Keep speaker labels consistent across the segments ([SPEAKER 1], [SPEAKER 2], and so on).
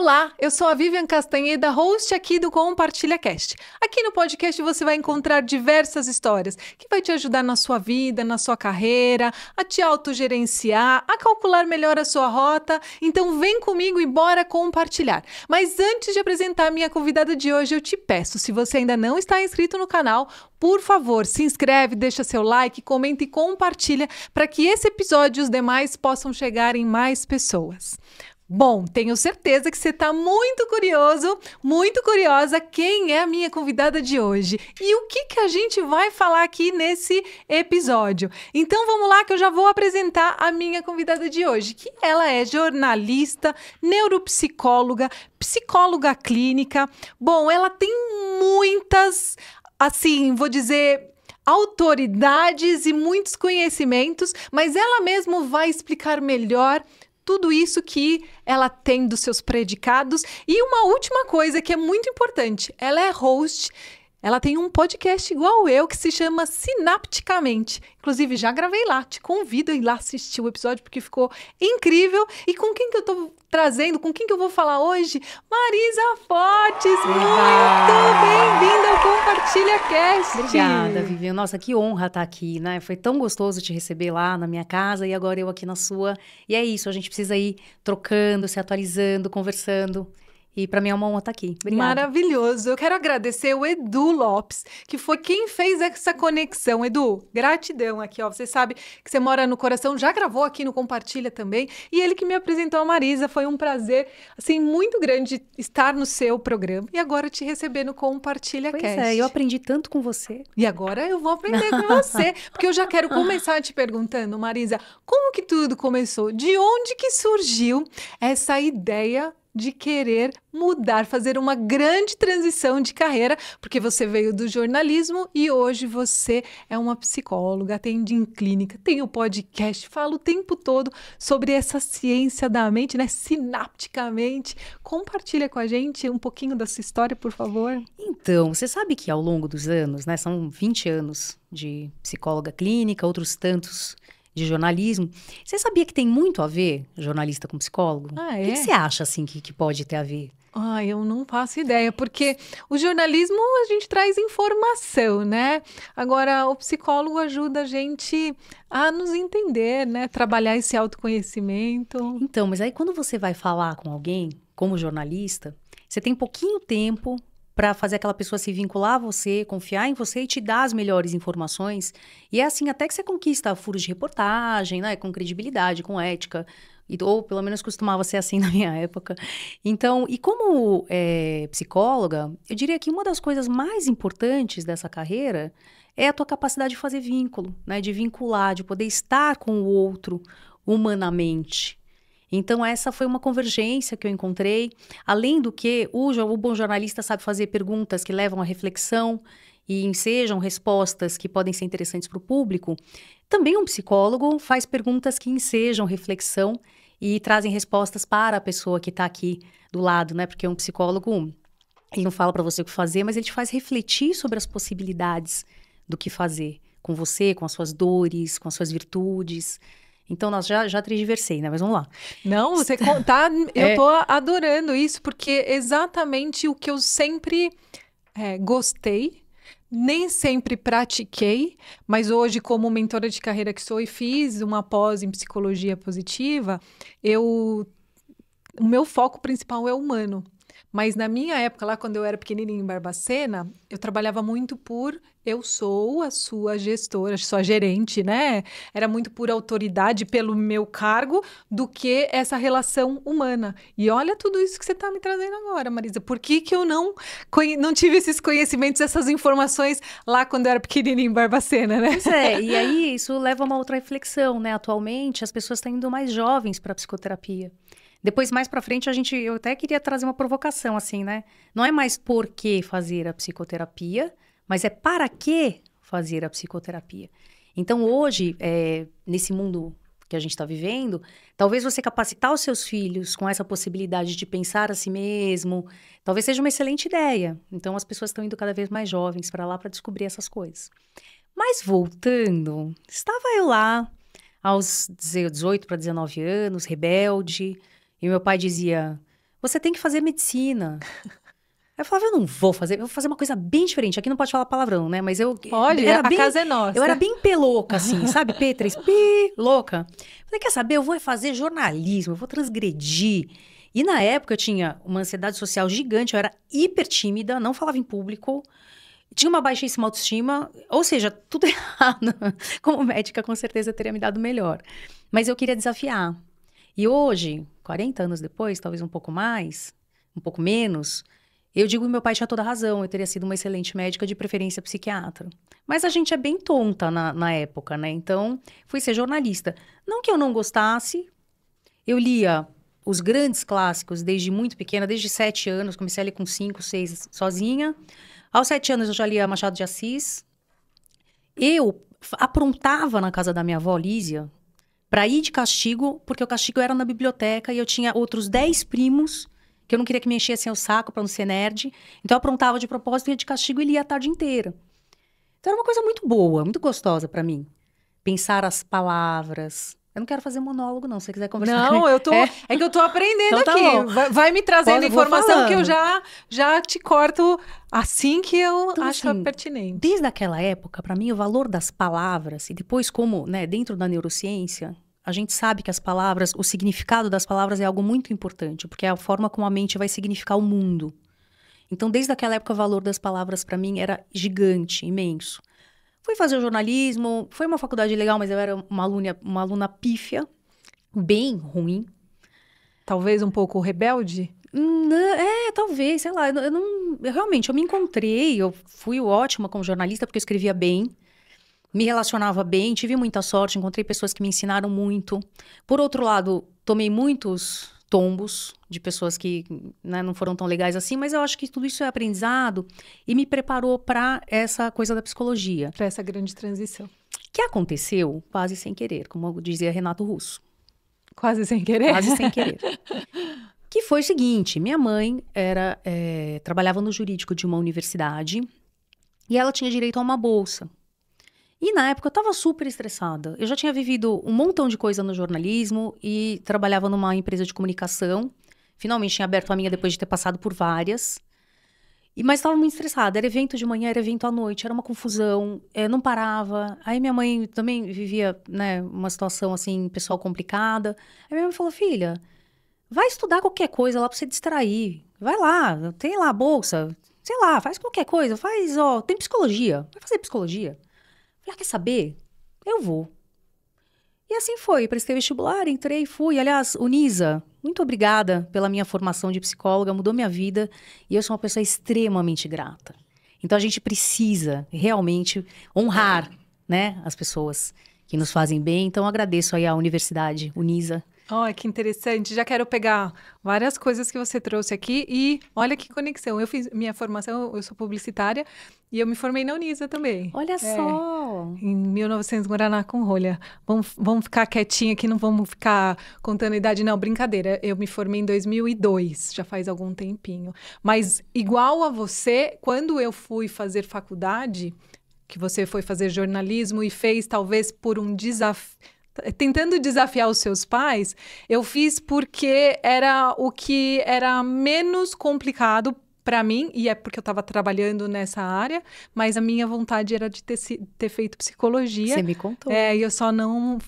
[SPEAKER 1] Olá, eu sou a Vivian Castanheda, host aqui do Compartilha Cast. Aqui no podcast você vai encontrar diversas histórias que vai te ajudar na sua vida, na sua carreira, a te autogerenciar, a calcular melhor a sua rota. Então vem comigo e bora compartilhar. Mas antes de apresentar a minha convidada de hoje, eu te peço, se você ainda não está inscrito no canal, por favor, se inscreve, deixa seu like, comenta e compartilha para que esse episódio e os demais possam chegar em mais pessoas. Bom, tenho certeza que você está muito curioso, muito curiosa quem é a minha convidada de hoje e o que a gente vai falar aqui nesse episódio. Então vamos lá que eu já vou apresentar a minha convidada de hoje, que ela é jornalista, neuropsicóloga, psicóloga clínica. Bom, ela tem muitas, assim, vou dizer, autoridades e muitos conhecimentos, mas ela mesma vai explicar melhor tudo isso que ela tem dos seus predicados. E uma última coisa que é muito importante, ela é host, ela tem um podcast igual eu que se chama Sinapticamente. Inclusive, já gravei lá, te convido a ir lá assistir o episódio porque ficou incrível. E com quem que eu tô trazendo, com quem que eu vou falar hoje? Marisa Fortes, muito bem-vinda ao Compartilha Cast.
[SPEAKER 2] Obrigada, Vivian. Nossa, que honra estar aqui, né? Foi tão gostoso te receber lá na minha casa e agora eu aqui na sua. E é isso, a gente precisa ir trocando, se atualizando, conversando. E para mim é uma honra estar aqui. Obrigada.
[SPEAKER 1] Maravilhoso. Eu quero agradecer o Edu Lopes, que foi quem fez essa conexão. Edu, gratidão aqui, ó. Você sabe que você mora no coração, já gravou aqui no Compartilha também. E ele que me apresentou a Marisa. Foi um prazer, assim, muito grande estar no seu programa. E agora te receber no Compartilha Cast.
[SPEAKER 2] Pois é, eu aprendi tanto com você.
[SPEAKER 1] E agora eu vou aprender com você. Porque eu já quero começar te perguntando, Marisa, como que tudo começou? De onde que surgiu essa ideia de querer mudar, fazer uma grande transição de carreira, porque você veio do jornalismo e hoje você é uma psicóloga, atende em clínica, tem o podcast, fala o tempo todo sobre essa ciência da mente, né? Sinapticamente. Compartilha com a gente um pouquinho da sua história, por favor.
[SPEAKER 2] Então, você sabe que ao longo dos anos, né, são 20 anos de psicóloga clínica, outros tantos de jornalismo. Você sabia que tem muito a ver jornalista com psicólogo?
[SPEAKER 1] Ah, é?
[SPEAKER 2] O que você acha, assim, que pode ter a ver?
[SPEAKER 1] Eu não faço ideia, porque o jornalismo a gente traz informação, né? Agora, o psicólogo ajuda a gente a nos entender, né? Trabalhar esse autoconhecimento.
[SPEAKER 2] Então, mas aí quando você vai falar com alguém, como jornalista, você tem pouquinho tempo para fazer aquela pessoa se vincular a você, confiar em você e te dar as melhores informações. E é assim até que você conquista furos de reportagem, né? Com credibilidade, com ética. Ou pelo menos costumava ser assim na minha época. Então, e como psicóloga, eu diria que uma das coisas mais importantes dessa carreira é a tua capacidade de fazer vínculo, né? De vincular, de poder estar com o outro humanamente. Então, essa foi uma convergência que eu encontrei. Além do que, o bom jornalista sabe fazer perguntas que levam à reflexão e ensejam respostas que podem ser interessantes para o público. Também um psicólogo faz perguntas que ensejam reflexão e trazem respostas para a pessoa que está aqui do lado, né? Porque um psicólogo, ele não fala para você o que fazer, mas ele te faz refletir sobre as possibilidades do que fazer com você, com as suas dores, com as suas virtudes. Então, nós já transversei, né? Mas vamos lá.
[SPEAKER 1] Não, você tá... Eu tô adorando isso, porque é exatamente o que eu sempre gostei, nem sempre pratiquei, mas hoje, como mentora de carreira que sou e fiz uma pós em psicologia positiva, o meu foco principal é humano. Mas na minha época, lá quando eu era pequenininha em Barbacena, eu trabalhava muito eu sou a sua gestora, sua gerente, né? Era muito por autoridade, pelo meu cargo, do que essa relação humana. E olha tudo isso que você está me trazendo agora, Marisa. Por que eu não tive esses conhecimentos, essas informações lá quando eu era pequenininha em Barbacena, né?
[SPEAKER 2] Pois é, e aí isso leva a uma outra reflexão, né? Atualmente, as pessoas estão indo mais jovens para a psicoterapia. Depois, mais pra frente, eu até queria trazer uma provocação, assim, né? Não é mais por que fazer a psicoterapia, mas é para que fazer a psicoterapia. Então, hoje, nesse mundo que a gente está vivendo, talvez você capacitar os seus filhos com essa possibilidade de pensar a si mesmo, talvez seja uma excelente ideia. Então, as pessoas estão indo cada vez mais jovens para lá para descobrir essas coisas. Mas, voltando, estava eu lá, aos 18 para 19 anos, rebelde. E meu pai dizia, você tem que fazer medicina. Aí eu falava, eu não vou fazer, eu vou fazer uma coisa bem diferente. Aqui não pode falar palavrão, né? Mas eu
[SPEAKER 1] Pode,
[SPEAKER 2] era
[SPEAKER 1] a
[SPEAKER 2] bem,
[SPEAKER 1] casa é nossa.
[SPEAKER 2] eu era bem pelouca, assim, sabe? P3, pi, louca. Falei, quer saber? Eu vou fazer jornalismo, eu vou transgredir. E na época eu tinha uma ansiedade social gigante, eu era hiper tímida, não falava em público, tinha uma baixíssima autoestima, ou seja, tudo errado. Como médica, com certeza teria me dado melhor. Mas eu queria desafiar. E hoje, 40 anos depois, talvez um pouco mais, um pouco menos, eu digo que meu pai tinha toda a razão, eu teria sido uma excelente médica, de preferência psiquiatra. Mas a gente é bem tonta na época, né? Então, fui ser jornalista. Não que eu não gostasse, eu lia os grandes clássicos desde muito pequena, desde 7 anos, comecei a ler com 5, 6, sozinha. Aos 7 anos eu já lia Machado de Assis. Eu aprontava na casa da minha avó, Lísia, para ir de castigo, porque o castigo era na biblioteca e eu tinha outros 10 primos que eu não queria que me enchessem o saco para não ser nerd. Então eu aprontava de propósito, ia de castigo e lia a tarde inteira. Então era uma coisa muito boa, muito gostosa para mim. Pensar as palavras. Eu não quero fazer monólogo, não. Se você quiser conversar.
[SPEAKER 1] Não, eu tô. É que eu tô aprendendo
[SPEAKER 2] Então tá
[SPEAKER 1] aqui.
[SPEAKER 2] bom.
[SPEAKER 1] Vai me trazendo
[SPEAKER 2] Vou
[SPEAKER 1] informação que eu
[SPEAKER 2] falando.
[SPEAKER 1] já te corto assim que eu
[SPEAKER 2] Então,
[SPEAKER 1] acho
[SPEAKER 2] assim,
[SPEAKER 1] pertinente.
[SPEAKER 2] desde aquela época, para mim, o valor das palavras, e depois como, né, dentro da neurociência, a gente sabe que as palavras, o significado das palavras é algo muito importante, porque é a forma como a mente vai significar o mundo. Então, desde aquela época, o valor das palavras para mim era gigante, imenso. Fui fazer jornalismo, foi uma faculdade legal, mas eu era uma aluna pífia, bem ruim.
[SPEAKER 1] Talvez um pouco rebelde?
[SPEAKER 2] Talvez, sei lá, realmente, eu me encontrei, eu fui ótima como jornalista, porque eu escrevia bem, me relacionava bem, tive muita sorte, encontrei pessoas que me ensinaram muito. Por outro lado, tomei muitos tombos de pessoas que, né, não foram tão legais assim, mas eu acho que tudo isso é aprendizado e me preparou para essa coisa da psicologia.
[SPEAKER 1] Para essa grande transição.
[SPEAKER 2] Que aconteceu quase sem querer, como dizia Renato Russo.
[SPEAKER 1] Quase sem querer?
[SPEAKER 2] Quase sem querer. Que foi o seguinte, minha mãe trabalhava no jurídico de uma universidade e ela tinha direito a uma bolsa. E na época eu estava super estressada. Eu já tinha vivido um montão de coisa no jornalismo e trabalhava numa empresa de comunicação. Finalmente tinha aberto a minha depois de ter passado por várias. Mas estava muito estressada. Era evento de manhã, era evento à noite, era uma confusão, não parava. Aí minha mãe também vivia, né, uma situação assim, pessoal complicada. Aí minha mãe falou, filha, vai estudar qualquer coisa lá para você distrair. Vai lá, tem lá a bolsa, sei lá, faz qualquer coisa. Tem psicologia, vai fazer psicologia. Falei, quer saber? Eu vou. E assim foi, prestei vestibular, entrei, fui. Aliás, Unisa, muito obrigada pela minha formação de psicóloga, mudou minha vida e eu sou uma pessoa extremamente grata. Então a gente precisa realmente honrar, né, as pessoas que nos fazem bem. Então agradeço aí à Universidade Unisa.
[SPEAKER 1] Olha, que interessante. Já quero pegar várias coisas que você trouxe aqui e olha que conexão. Eu fiz minha formação, eu sou publicitária e eu me formei na Unisa também.
[SPEAKER 2] Olha só!
[SPEAKER 1] Em 1900, Guaraná com rolha. Vamos ficar quietinha aqui, não vamos ficar contando idade, não. Brincadeira, eu me formei em 2002, já faz algum tempinho. Mas igual a você, quando eu fui fazer faculdade, que você foi fazer jornalismo e fez talvez por um desafio, tentando desafiar os seus pais, eu fiz porque era o que era menos complicado para mim, e é porque eu estava trabalhando nessa área, mas a minha vontade era de ter feito psicologia.
[SPEAKER 2] Você me contou.
[SPEAKER 1] E eu só não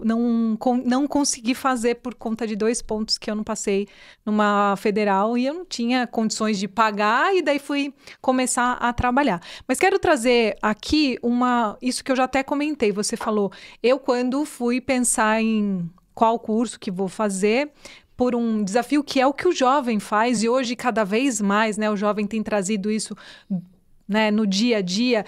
[SPEAKER 1] consegui fazer por conta de 2 pontos que eu não passei numa federal e eu não tinha condições de pagar, e daí fui começar a trabalhar. Mas quero trazer aqui isso que eu já até comentei, você falou, eu quando fui pensar em qual curso que vou fazer, por um desafio que é o que o jovem faz, e hoje cada vez mais, né, o jovem tem trazido isso, né, no dia a dia,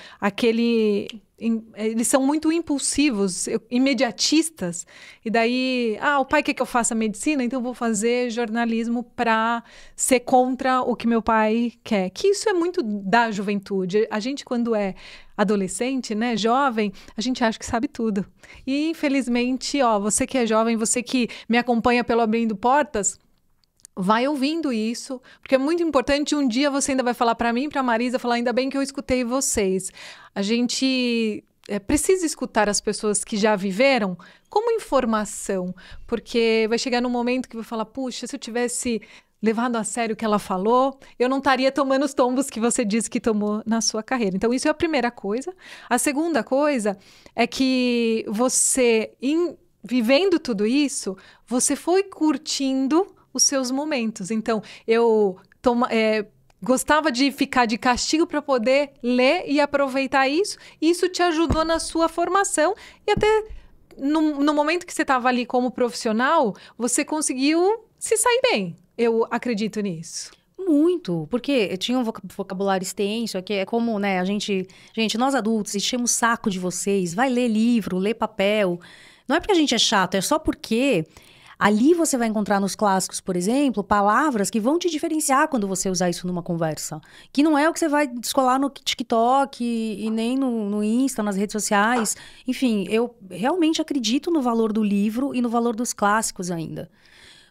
[SPEAKER 1] eles são muito impulsivos, imediatistas, e daí, o pai quer que eu faça medicina, então eu vou fazer jornalismo para ser contra o que meu pai quer, que isso é muito da juventude. A gente, quando é adolescente, né, jovem, a gente acha que sabe tudo. E, infelizmente, você que é jovem, você que me acompanha pelo Abrindo Portas, vai ouvindo isso, porque é muito importante. Um dia você ainda vai falar para mim, para Marisa, falar, ainda bem que eu escutei vocês. A gente precisa escutar as pessoas que já viveram como informação, porque vai chegar num momento que vai falar, puxa, se eu tivesse levado a sério o que ela falou, eu não estaria tomando os tombos que você disse que tomou na sua carreira. Então, isso é a primeira coisa. A segunda coisa é que você, vivendo tudo isso, você foi curtindo os seus momentos. Então, eu gostava de ficar de castigo para poder ler e aproveitar isso. Isso te ajudou na sua formação e até no momento que você estava ali como profissional, você conseguiu se sair bem. Eu acredito nisso.
[SPEAKER 2] Muito, porque tinha um vocabulário extenso, que é como, né, gente, nós adultos enchemos o saco de vocês, vai ler livro, ler papel. Não é porque a gente é chato, é só porque ali você vai encontrar nos clássicos, por exemplo, palavras que vão te diferenciar quando você usar isso numa conversa. Que não é o que você vai descolar no TikTok e nem no Insta, nas redes sociais. Enfim, eu realmente acredito no valor do livro e no valor dos clássicos ainda.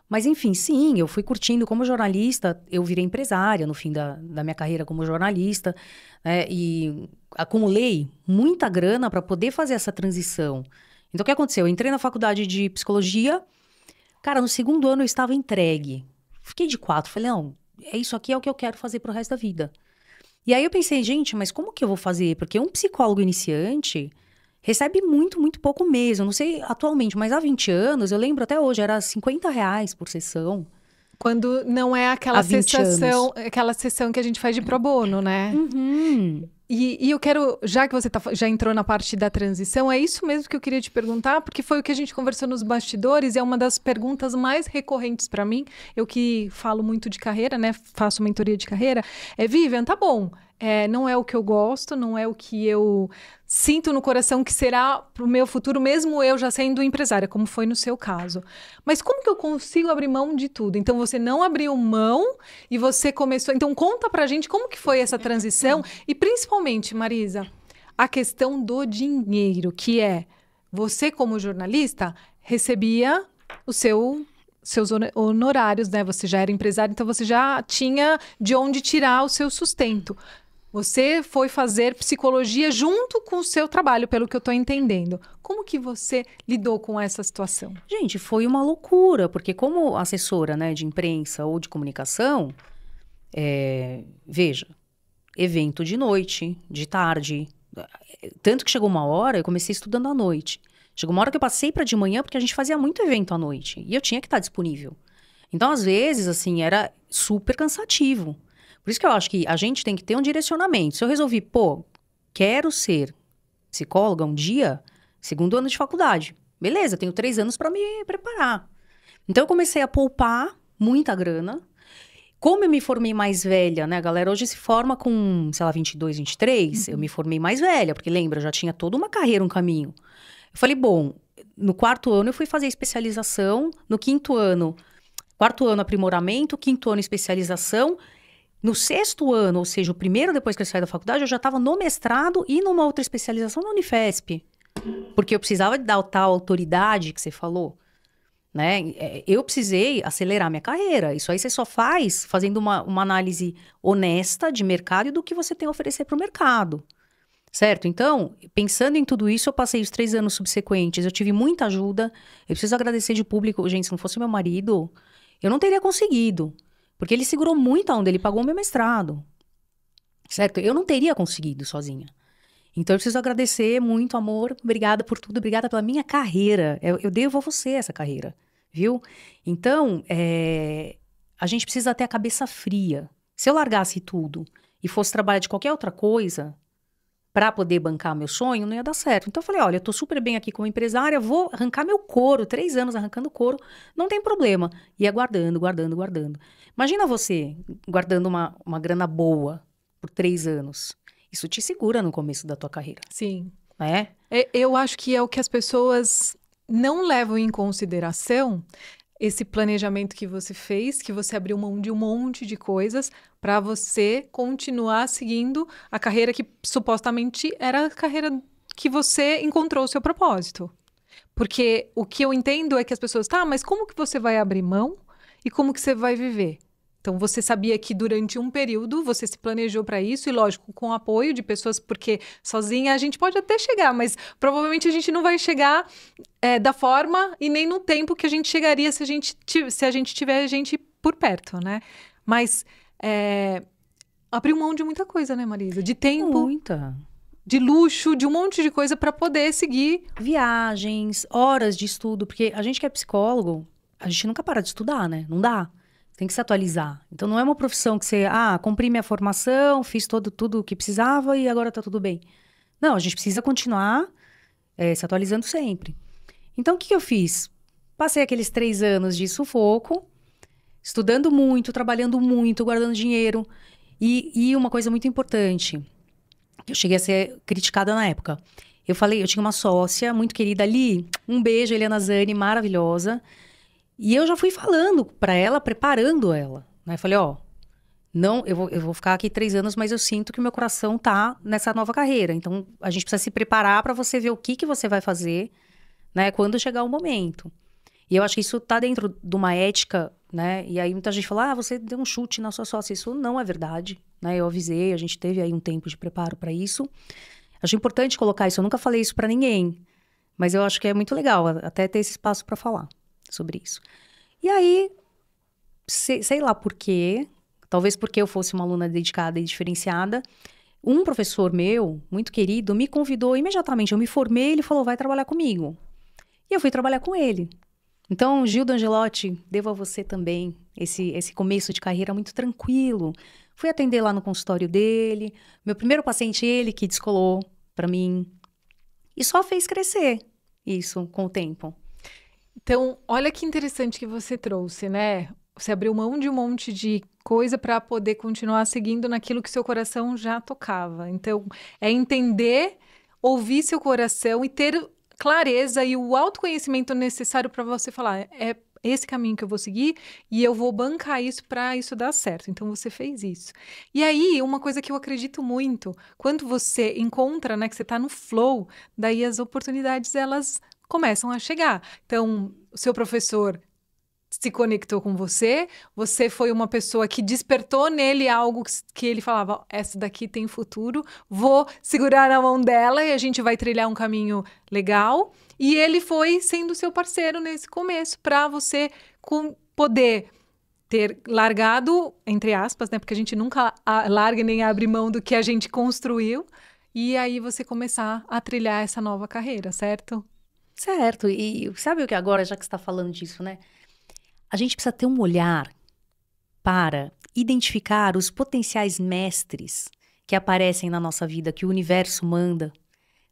[SPEAKER 2] Mas, enfim, sim, eu fui curtindo como jornalista, eu virei empresária no fim da minha carreira como jornalista, né, e acumulei muita grana para poder fazer essa transição. Então, o que aconteceu? Eu entrei na faculdade de psicologia, cara, no segundo ano eu estava entregue. Fiquei de 4, falei, não, isso aqui é o que eu quero fazer pro resto da vida. E aí eu pensei, gente, mas como que eu vou fazer? Porque um psicólogo iniciante recebe muito, muito pouco mesmo. Não sei atualmente, mas há 20 anos, eu lembro até hoje, era R$50 por sessão.
[SPEAKER 1] Quando não é aquela sessão que a gente faz de pro bono, né?
[SPEAKER 2] Uhum.
[SPEAKER 1] E eu quero, já que você já entrou na parte da transição, é isso mesmo que eu queria te perguntar, porque foi o que a gente conversou nos bastidores, e é uma das perguntas mais recorrentes para mim. Eu que falo muito de carreira, né? Faço mentoria de carreira. Vivian, tá bom. Não é o que eu gosto, não é o que eu sinto no coração que será para o meu futuro, mesmo eu já sendo empresária, como foi no seu caso. Mas como que eu consigo abrir mão de tudo? Então, você não abriu mão e você começou... Então, conta pra gente como que foi essa transição e, principalmente, Marisa, a questão do dinheiro, que é, você como jornalista recebia seus honorários, né? Você já era empresário, então você já tinha de onde tirar o seu sustento. Você foi fazer psicologia junto com o seu trabalho, pelo que eu estou entendendo. Como que você lidou com essa situação?
[SPEAKER 2] Gente, foi uma loucura, porque como assessora, né, de imprensa ou de comunicação, veja, evento de noite, de tarde. Tanto que chegou uma hora, eu comecei estudando à noite. Chegou uma hora que eu passei para de manhã, porque a gente fazia muito evento à noite. E eu tinha que estar disponível. Então, às vezes, assim, era super cansativo. Por isso que eu acho que a gente tem que ter um direcionamento. Se eu resolvi, quero ser psicóloga um dia, segundo ano de faculdade. Beleza, tenho 3 anos para me preparar. Então, eu comecei a poupar muita grana. Como eu me formei mais velha, né? A galera hoje se forma com, sei lá, 22, 23. Eu me formei mais velha, porque lembra, eu já tinha toda uma carreira, um caminho. Eu falei, bom, no 4º ano eu fui fazer especialização, no 5º ano, 4º ano aprimoramento, 5º ano especialização. No 6º ano, ou seja, o primeiro depois que eu saí da faculdade, eu já estava no mestrado e numa outra especialização na Unifesp. Porque eu precisava dar tal autoridade que você falou, né? Eu precisei acelerar minha carreira. Isso aí você só faz fazendo uma análise honesta de mercado e do que você tem a oferecer para o mercado. Certo? Então, pensando em tudo isso, eu passei os 3 anos subsequentes, eu tive muita ajuda. Eu preciso agradecer de público. Gente, se não fosse meu marido, eu não teria conseguido. Porque ele segurou muito a onda, ele pagou o meu mestrado. Certo? Eu não teria conseguido sozinha. Então, eu preciso agradecer muito, amor. Obrigada por tudo, obrigada pela minha carreira. Eu devo a você essa carreira, viu? Então, a gente precisa ter a cabeça fria. Se eu largasse tudo e fosse trabalhar de qualquer outra coisa para poder bancar meu sonho, não ia dar certo. Então, eu falei, olha, eu tô super bem aqui como empresária, vou arrancar meu couro, 3 anos arrancando couro, não tem problema. Ia guardando, guardando, guardando. Imagina você guardando uma grana boa por 3 anos. Isso te segura no começo da tua carreira.
[SPEAKER 1] Sim.
[SPEAKER 2] Eu
[SPEAKER 1] acho que é o que as pessoas não levam em consideração, esse planejamento que você fez, que você abriu mão de um monte de coisas para você continuar seguindo a carreira que supostamente era a carreira que você encontrou o seu propósito. Porque o que eu entendo é que as pessoas, mas como que você vai abrir mão e como que você vai viver? Então, você sabia que durante um período você se planejou para isso e, lógico, com o apoio de pessoas, porque sozinha a gente pode até chegar, mas provavelmente a gente não vai chegar da forma e nem no tempo que a gente chegaria se a gente tiver gente por perto, né? Mas abriu mão de muita coisa, né, Marisa? De tempo,
[SPEAKER 2] Muita.
[SPEAKER 1] de luxo, de um monte de coisa para poder seguir.
[SPEAKER 2] Viagens, horas de estudo, porque a gente que é psicólogo, a gente nunca para de estudar, né? Não dá. Tem que se atualizar. Então, não é uma profissão que você, cumpri minha formação, fiz tudo o que precisava e agora tá tudo bem. Não, a gente precisa continuar se atualizando sempre. Então, o que eu fiz? Passei aqueles 3 anos de sufoco, estudando muito, trabalhando muito, guardando dinheiro. E uma coisa muito importante, que eu cheguei a ser criticada na época. Eu tinha uma sócia muito querida ali, um beijo, Eliana Zani, maravilhosa. E eu já fui falando pra ela, preparando ela. Né? Falei, não, eu vou ficar aqui 3 anos, mas eu sinto que o meu coração tá nessa nova carreira. Então, a gente precisa se preparar para você ver o que você vai fazer, né, quando chegar o momento. E eu acho que isso tá dentro de uma ética, né? E aí muita gente fala, você deu um chute na sua sócia. Isso não é verdade, né? Eu avisei, a gente teve aí um tempo de preparo para isso. Acho importante colocar isso. Eu nunca falei isso para ninguém, mas eu acho que é muito legal até ter esse espaço para falar sobre isso. E aí, sei lá por quê, talvez porque eu fosse uma aluna dedicada e diferenciada, um professor meu, muito querido, me convidou imediatamente. Eu me formei, ele falou, vai trabalhar comigo. E eu fui trabalhar com ele. Então, Gil D'Angelotti, devo a você também esse começo de carreira muito tranquilo. Fui atender lá no consultório dele. Meu primeiro paciente, ele que descolou para mim. E só fez crescer isso com o tempo.
[SPEAKER 1] Então, olha que interessante que você trouxe, né? Você abriu mão de um monte de coisa para poder continuar seguindo naquilo que seu coração já tocava. Então, é entender, ouvir seu coração e ter clareza e o autoconhecimento necessário para você falar, é esse caminho que eu vou seguir e eu vou bancar isso para isso dar certo. Então, você fez isso. E aí, uma coisa que eu acredito muito, quando você encontra, né, que você está no flow, daí as oportunidades, elas começam a chegar. Então, o seu professor se conectou com você, você foi uma pessoa que despertou nele algo que ele falava, essa daqui tem futuro, vou segurar na mão dela e a gente vai trilhar um caminho legal. E ele foi sendo seu parceiro nesse começo, para você poder ter largado, entre aspas, né? Porque a gente nunca larga nem abre mão do que a gente construiu, e aí você começar a trilhar essa nova carreira, certo?
[SPEAKER 2] Certo. E sabe o que agora, já que você está falando disso, né? A gente precisa ter um olhar para identificar os potenciais mestres que aparecem na nossa vida, que o universo manda,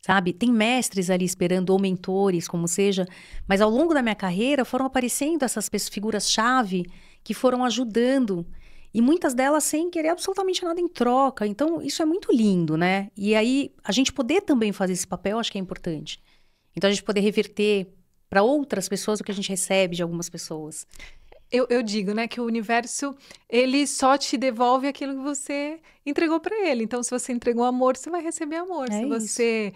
[SPEAKER 2] sabe? Tem mestres ali esperando, ou mentores, como seja, mas ao longo da minha carreira foram aparecendo essas figuras-chave que foram ajudando, e muitas delas sem querer absolutamente nada em troca. Então, isso é muito lindo, né? E aí, a gente poder também fazer esse papel, acho que é importante. Então, a gente poder reverter para outras pessoas o que a gente recebe de algumas pessoas.
[SPEAKER 1] Eu digo, né, que o universo, ele só te devolve aquilo que você entregou para ele. Então, se você entregou amor, você vai receber amor. Se você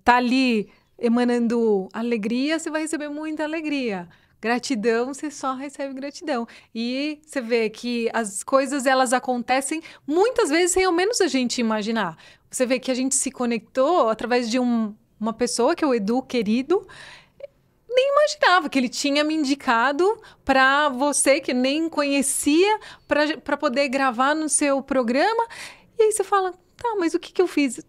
[SPEAKER 1] tá ali emanando alegria, você vai receber muita alegria. Gratidão, você só recebe gratidão. E você vê que as coisas, elas acontecem muitas vezes sem ao menos a gente imaginar. Você vê que a gente se conectou através de uma pessoa, que é o Edu, querido, nem imaginava que ele tinha me indicado para você, que nem conhecia, para poder gravar no seu programa. E aí você fala, tá, mas o que eu fiz?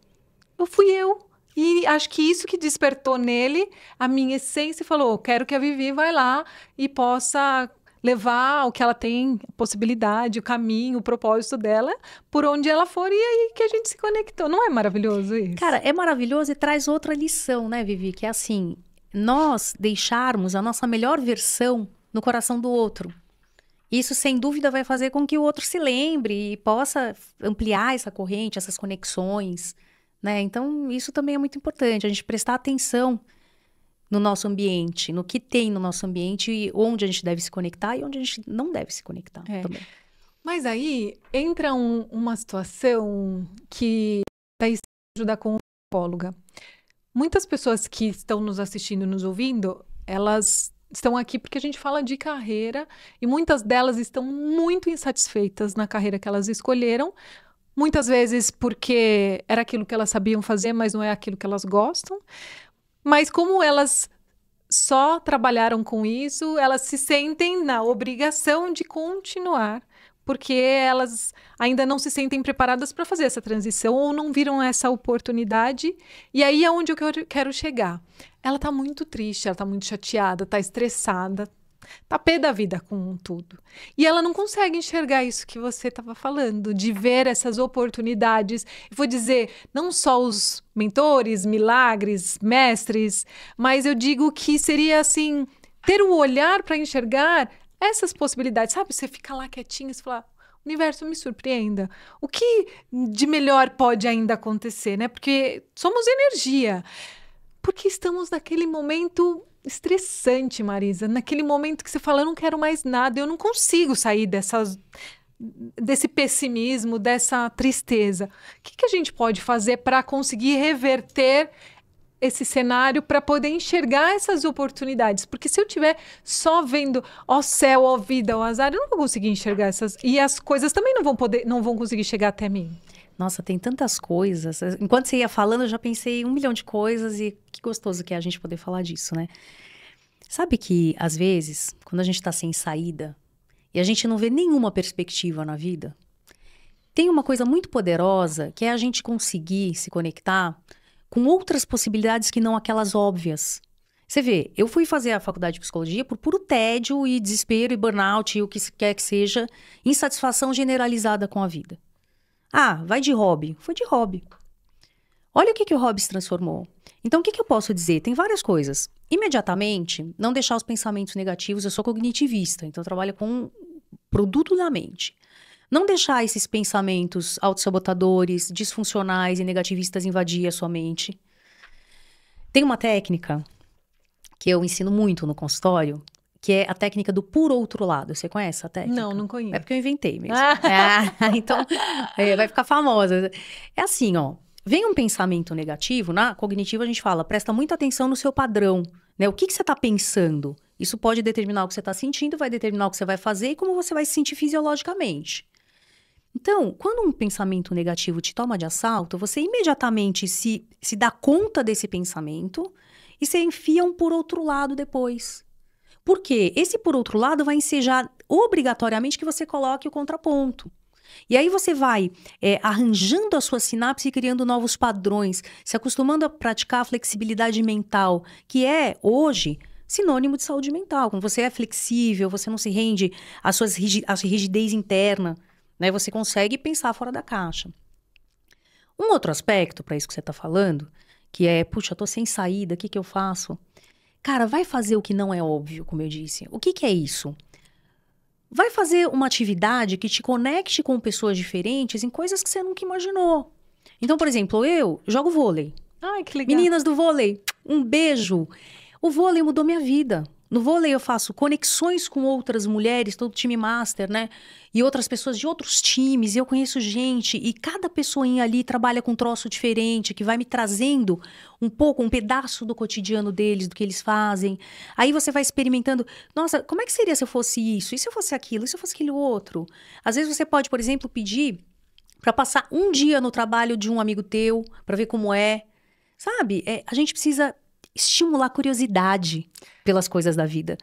[SPEAKER 1] Fui eu. E acho que isso que despertou nele a minha essência e falou, quero que a Vivi vá lá e possa levar o que ela tem, a possibilidade, o caminho, o propósito dela, por onde ela for, e aí que a gente se conectou. Não é maravilhoso isso?
[SPEAKER 2] Cara, é maravilhoso e traz outra lição, né, Vivi? Que é assim, nós deixarmos a nossa melhor versão no coração do outro. Isso, sem dúvida, vai fazer com que o outro se lembre e possa ampliar essa corrente, essas conexões, né? Então, isso também é muito importante, a gente prestar atenção no nosso ambiente, no que tem no nosso ambiente, e onde a gente deve se conectar e onde a gente não deve se conectar também.
[SPEAKER 1] Mas aí entra uma situação que daí você ajuda com psicóloga. Muitas pessoas que estão nos assistindo, nos ouvindo, elas estão aqui porque a gente fala de carreira e muitas delas estão muito insatisfeitas na carreira que elas escolheram, muitas vezes porque era aquilo que elas sabiam fazer, mas não é aquilo que elas gostam. Mas como elas só trabalharam com isso, elas se sentem na obrigação de continuar, porque elas ainda não se sentem preparadas para fazer essa transição ou não viram essa oportunidade. E aí é onde eu quero chegar. Ela está muito triste, ela está muito chateada, está estressada, tá pé da vida com tudo. E ela não consegue enxergar isso que você estava falando, de ver essas oportunidades. Eu vou dizer, não só os mentores, milagres, mestres, mas eu digo que seria assim, ter o olhar para enxergar essas possibilidades. Sabe, você fica lá quietinho e você fala, universo, me surpreenda. O que de melhor pode ainda acontecer, né? Porque somos energia. Porque estamos naquele momento estressante, Marisa. Naquele momento que você fala, eu não quero mais nada, eu não consigo sair desse pessimismo, dessa tristeza. O que a gente pode fazer para conseguir reverter esse cenário, para poder enxergar essas oportunidades? Porque se eu estiver só vendo, ó céu, ó vida, ó azar, eu não vou conseguir enxergar essas. E as coisas também não vão conseguir chegar até mim.
[SPEAKER 2] Nossa, tem tantas coisas. Enquanto você ia falando, eu já pensei 1 milhão de coisas e que gostoso que é a gente poder falar disso, né? Sabe que, às vezes, quando a gente tá sem saída e a gente não vê nenhuma perspectiva na vida, tem uma coisa muito poderosa que é a gente conseguir se conectar com outras possibilidades que não aquelas óbvias. Você vê, eu fui fazer a faculdade de psicologia por puro tédio e desespero e burnout e o que quer que seja, insatisfação generalizada com a vida. Ah, vai de hobby. Foi de hobby. Olha o que o hobby se transformou. Então, o que eu posso dizer? Tem várias coisas. Imediatamente, não deixar os pensamentos negativos. Eu sou cognitivista, então eu trabalho com produto da mente. Não deixar esses pensamentos autossabotadores, disfuncionais e negativistas invadir a sua mente. Tem uma técnica que eu ensino muito no consultório, que é a técnica do por outro lado. Você conhece a técnica?
[SPEAKER 1] Não conheço.
[SPEAKER 2] É porque eu inventei mesmo. Então, vai ficar famosa. É assim, ó. Vem um pensamento negativo, na cognitiva a gente fala, presta muita atenção no seu padrão, né? O que você está pensando? Isso pode determinar o que você está sentindo, vai determinar o que você vai fazer e como você vai se sentir fisiologicamente. Então, quando um pensamento negativo te toma de assalto, você imediatamente se dá conta desse pensamento e você enfia um por outro lado depois. Por quê? Esse por outro lado vai ensejar obrigatoriamente que você coloque o contraponto. E aí você vai arranjando a sua sinapse e criando novos padrões, se acostumando a praticar a flexibilidade mental, que é, hoje, sinônimo de saúde mental. Quando você é flexível, você não se rende à sua rigidez interna, né? Você consegue pensar fora da caixa. Um outro aspecto para isso que você está falando, que é, puxa, eu tô sem saída, o que eu faço? Cara, vai fazer o que não é óbvio, como eu disse. O que é isso? Vai fazer uma atividade que te conecte com pessoas diferentes em coisas que você nunca imaginou. Então, por exemplo, eu jogo vôlei.
[SPEAKER 1] Ai, que legal.
[SPEAKER 2] Meninas do vôlei, um beijo. O vôlei mudou minha vida. No vôlei eu faço conexões com outras mulheres, todo time master, né? E outras pessoas de outros times, e eu conheço gente, e cada pessoinha ali trabalha com um troço diferente, que vai me trazendo um pouco, um pedaço do cotidiano deles, do que eles fazem. Aí você vai experimentando, nossa, como é que seria se eu fosse isso? E se eu fosse aquilo? E se eu fosse aquele outro? Às vezes você pode, por exemplo, pedir para passar um dia no trabalho de um amigo teu, para ver como é. Sabe? A gente precisa estimular a curiosidade pelas coisas da vida.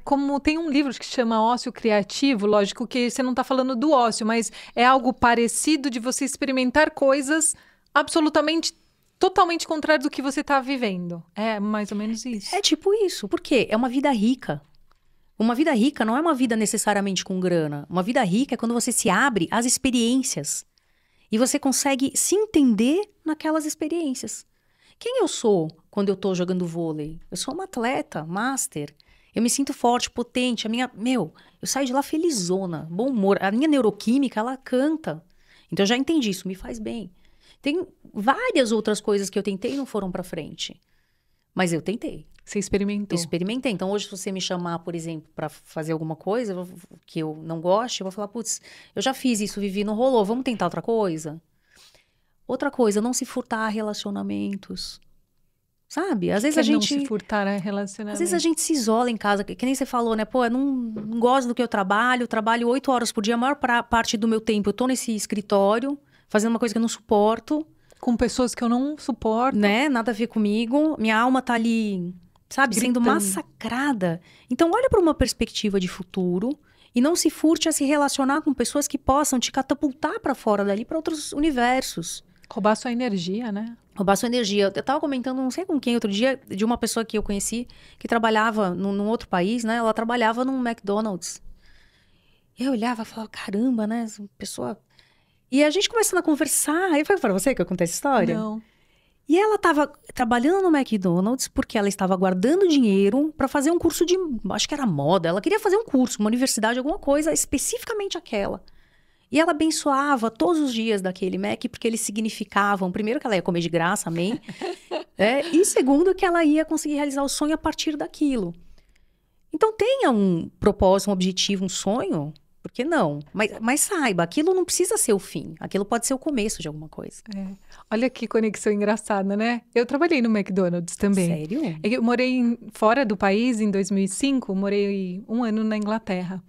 [SPEAKER 1] Como tem um livro que chama Ócio Criativo, lógico que você não está falando do ócio, mas é algo parecido de você experimentar coisas absolutamente, totalmente contrárias do que você está vivendo. É mais ou menos isso.
[SPEAKER 2] É tipo isso. Por quê? É uma vida rica. Uma vida rica não é uma vida necessariamente com grana. Uma vida rica é quando você se abre às experiências. E você consegue se entender naquelas experiências. Quem eu sou quando eu tô jogando vôlei? Eu sou uma atleta, master. Eu me sinto forte, potente. Eu saio de lá felizona, bom humor. A minha neuroquímica, ela canta. Então eu já entendi, isso me faz bem. Tem várias outras coisas que eu tentei e não foram pra frente. Mas eu tentei.
[SPEAKER 1] Você experimentou.
[SPEAKER 2] Eu experimentei. Então hoje, se você me chamar, por exemplo, pra fazer alguma coisa que eu não goste, eu vou falar, putz, eu já fiz isso, Vivi, não rolou. Vamos tentar outra coisa? Outra coisa, não se furtar a relacionamentos. Sabe? Às vezes a gente...
[SPEAKER 1] não se furtar a relacionamento.
[SPEAKER 2] Às vezes a gente se isola em casa, que nem você falou, né? Pô, eu não gosto do que eu trabalho 8 horas por dia, a maior parte do meu tempo eu tô nesse escritório, fazendo uma coisa que eu não suporto.
[SPEAKER 1] Com pessoas que eu não suporto.
[SPEAKER 2] Né? Nada a ver comigo. Minha alma tá ali sabe? Sendo
[SPEAKER 1] Gritando.
[SPEAKER 2] massacrada. Então, olha para uma perspectiva de futuro e não se furte a se relacionar com pessoas que possam te catapultar para fora dali, para outros universos.
[SPEAKER 1] Roubar sua energia, né?
[SPEAKER 2] Roubar sua energia. Eu tava comentando, não sei com quem, outro dia, de uma pessoa que eu conheci, que trabalhava num outro país, né? Ela trabalhava num McDonald's. E eu olhava e falava, caramba, né? Essa pessoa... E a gente começando a conversar. Aí foi pra você que eu contei essa história?
[SPEAKER 1] Não.
[SPEAKER 2] E ela estava trabalhando no McDonald's porque ela estava guardando dinheiro para fazer um curso de, acho que era moda. Ela queria fazer um curso, uma universidade, alguma coisa, especificamente aquela. E ela abençoava todos os dias daquele Mac porque eles significavam, primeiro, que ela ia comer de graça, amém? E segundo, que ela ia conseguir realizar o sonho a partir daquilo. Então tenha um propósito, um objetivo, um sonho. Por que não? Mas saiba, aquilo não precisa ser o fim. Aquilo pode ser o começo de alguma coisa.
[SPEAKER 1] Olha que conexão engraçada, né? Eu trabalhei no McDonald's também.
[SPEAKER 2] Sério?
[SPEAKER 1] Eu morei fora do país em 2005, morei 1 ano na Inglaterra.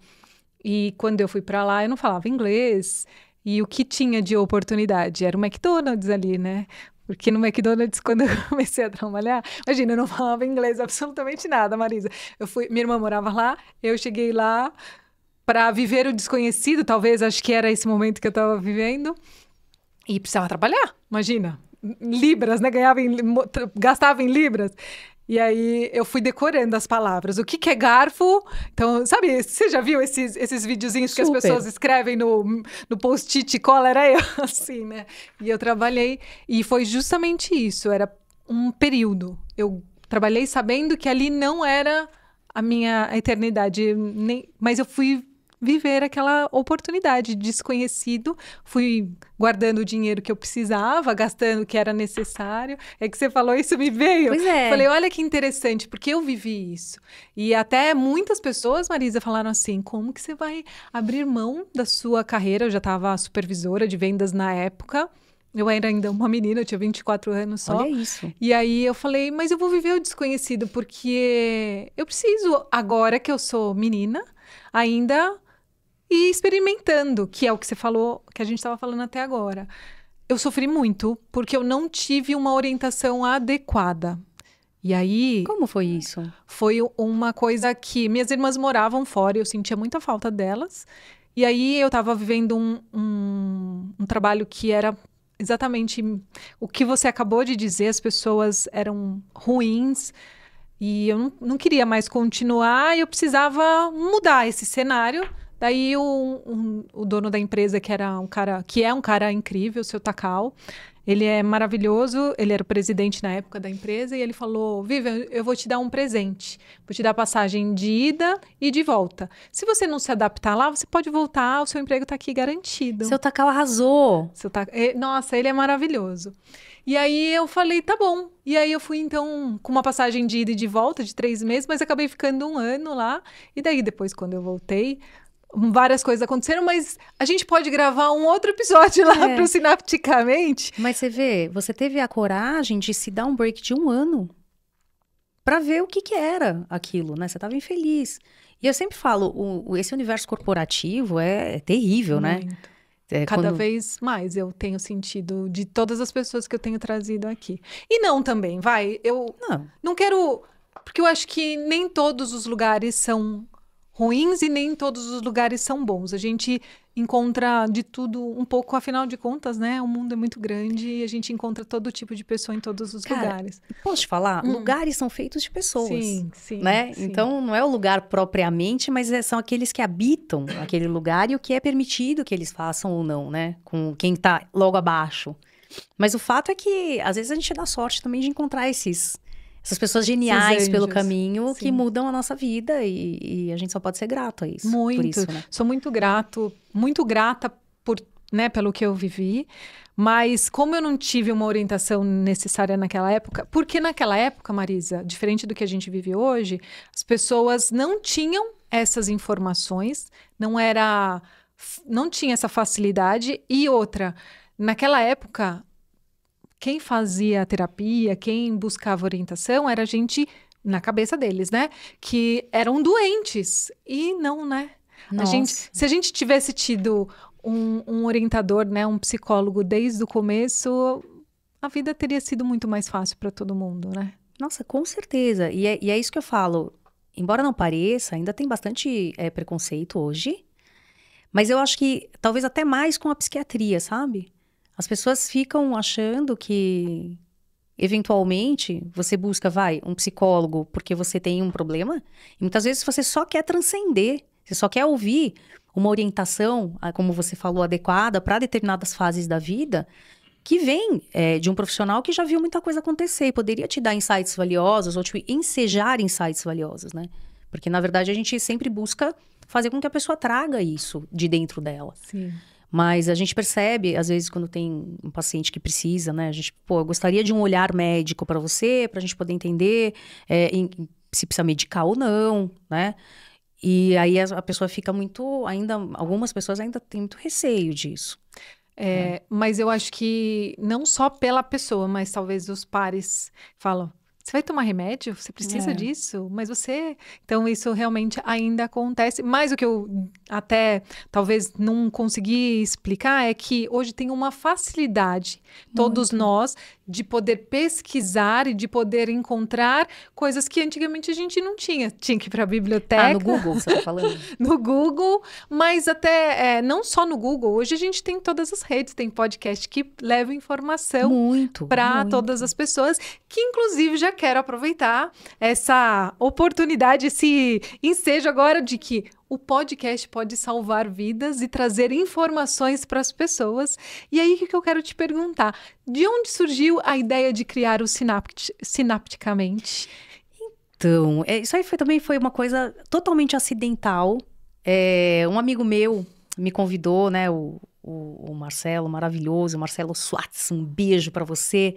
[SPEAKER 1] E quando eu fui para lá, eu não falava inglês. E o que tinha de oportunidade era o McDonald's ali, né? Porque no McDonald's, quando eu comecei a trabalhar, imagina, eu não falava inglês absolutamente nada, Marisa. Minha irmã morava lá, eu cheguei lá para viver o desconhecido, talvez, acho que era esse momento que eu estava vivendo, e precisava trabalhar, imagina, libras, né, gastava em libras, e aí eu fui decorando as palavras, o que é garfo, então, sabe, você já viu esses videozinhos que as pessoas escrevem no post-it, cola, era eu, assim, né, e eu trabalhei, e foi justamente isso, era um período, eu trabalhei sabendo que ali não era a minha eternidade, mas eu fui viver aquela oportunidade desconhecido, fui guardando o dinheiro que eu precisava, gastando o que era necessário. É que você falou isso, me veio.
[SPEAKER 2] Pois é.
[SPEAKER 1] Falei, olha que interessante, porque eu vivi isso. E até muitas pessoas, Marisa, falaram assim, como que você vai abrir mão da sua carreira? Eu já estava supervisora de vendas na época. Eu era ainda uma menina, eu tinha 24 anos só.
[SPEAKER 2] Olha isso.
[SPEAKER 1] E aí eu falei, mas eu vou viver o desconhecido, porque eu preciso, agora que eu sou menina, ainda ir experimentando, que é o que você falou, que a gente estava falando até agora. Eu sofri muito, porque eu não tive uma orientação adequada. E aí...
[SPEAKER 2] Como foi isso?
[SPEAKER 1] Foi uma coisa que minhas irmãs moravam fora, eu sentia muita falta delas. E aí eu estava vivendo um trabalho que era exatamente o que você acabou de dizer, as pessoas eram ruins e eu não queria mais continuar, eu precisava mudar esse cenário. Daí o dono da empresa, que é um cara incrível, o seu Takao, ele é maravilhoso, ele era o presidente na época da empresa, e ele falou, Vivian, eu vou te dar um presente, vou te dar passagem de ida e de volta. Se você não se adaptar lá, você pode voltar, o seu emprego está aqui garantido.
[SPEAKER 2] Seu Takao arrasou.
[SPEAKER 1] Nossa, ele é maravilhoso. E aí eu falei, tá bom. E aí eu fui, então, com uma passagem de ida e de volta de 3 meses, mas acabei ficando 1 ano lá. E daí, depois, quando eu voltei, várias coisas aconteceram, mas a gente pode gravar um outro episódio lá pro Sinapticamente.
[SPEAKER 2] Mas você vê, você teve a coragem de se dar um break de 1 ano para ver o que era aquilo, né? Você estava infeliz. E eu sempre falo, esse universo corporativo é terrível,
[SPEAKER 1] Muito.
[SPEAKER 2] né?
[SPEAKER 1] Cada vez mais eu tenho sentido de todas as pessoas que eu tenho trazido aqui. E não também, eu não quero... Porque eu acho que nem todos os lugares são ruins e nem todos os lugares são bons. A gente encontra de tudo um pouco, afinal de contas, né? O mundo é muito grande e a gente encontra todo tipo de pessoa em todos os lugares.
[SPEAKER 2] Posso te falar? Lugares são feitos de pessoas.
[SPEAKER 1] Sim,
[SPEAKER 2] né?
[SPEAKER 1] Sim.
[SPEAKER 2] Então, não é o lugar propriamente, mas são aqueles que habitam aquele lugar e o que é permitido que eles façam ou não, né? Com quem tá logo abaixo. Mas o fato é que, às vezes, a gente dá sorte também de encontrar essas pessoas geniais pelo caminho que mudam a nossa vida e a gente só pode ser grato a isso.
[SPEAKER 1] Muito.
[SPEAKER 2] Por isso, né?
[SPEAKER 1] Sou muito grata pelo que eu vivi, mas como eu não tive uma orientação necessária naquela época, porque naquela época, Marisa, diferente do que a gente vive hoje, as pessoas não tinham essas informações, não tinha essa facilidade. E outra, naquela época, quem fazia terapia, quem buscava orientação, era gente, na cabeça deles, né? Que eram doentes. E não, né? Se a gente tivesse tido um orientador, né? Um psicólogo desde o começo, a vida teria sido muito mais fácil para todo mundo, né?
[SPEAKER 2] Nossa, com certeza. E é isso que eu falo. Embora não pareça, ainda tem bastante preconceito hoje. Mas eu acho que talvez até mais com a psiquiatria, sabe? As pessoas ficam achando que, eventualmente, você busca, um psicólogo porque você tem um problema. E muitas vezes você só quer transcender. Você só quer ouvir uma orientação, como você falou, adequada para determinadas fases da vida, que vem de um profissional que já viu muita coisa acontecer e poderia te dar insights valiosos ou te ensejar insights valiosos, né? Porque, na verdade, a gente sempre busca fazer com que a pessoa traga isso de dentro dela.
[SPEAKER 1] Sim.
[SPEAKER 2] Mas a gente percebe, às vezes, quando tem um paciente que precisa, né? A gente, eu gostaria de um olhar médico para você, para a gente poder entender se precisa medicar ou não, né? E aí a pessoa fica muito, algumas pessoas ainda têm muito receio disso.
[SPEAKER 1] Mas eu acho que não só pela pessoa, mas talvez os pares falam, você vai tomar remédio? Você precisa disso? Mas você... Então, isso realmente ainda acontece. Mas o que eu até talvez não consegui explicar é que hoje tem uma facilidade, todos nós, de poder pesquisar e de poder encontrar coisas que antigamente a gente não tinha. Tinha que ir para a biblioteca.
[SPEAKER 2] No Google, você tá falando?
[SPEAKER 1] No Google, mas até não só no Google. Hoje a gente tem todas as redes, tem podcast que leva informação para todas as pessoas, que inclusive já quero aproveitar essa oportunidade, esse ensejo agora de que o podcast pode salvar vidas e trazer informações para as pessoas. E aí, o que eu quero te perguntar? De onde surgiu a ideia de criar o Sinapticamente?
[SPEAKER 2] Então, isso aí também foi uma coisa totalmente acidental. Um amigo meu me convidou, né? O Marcelo, maravilhoso, Marcelo Schwartz, um beijo para você.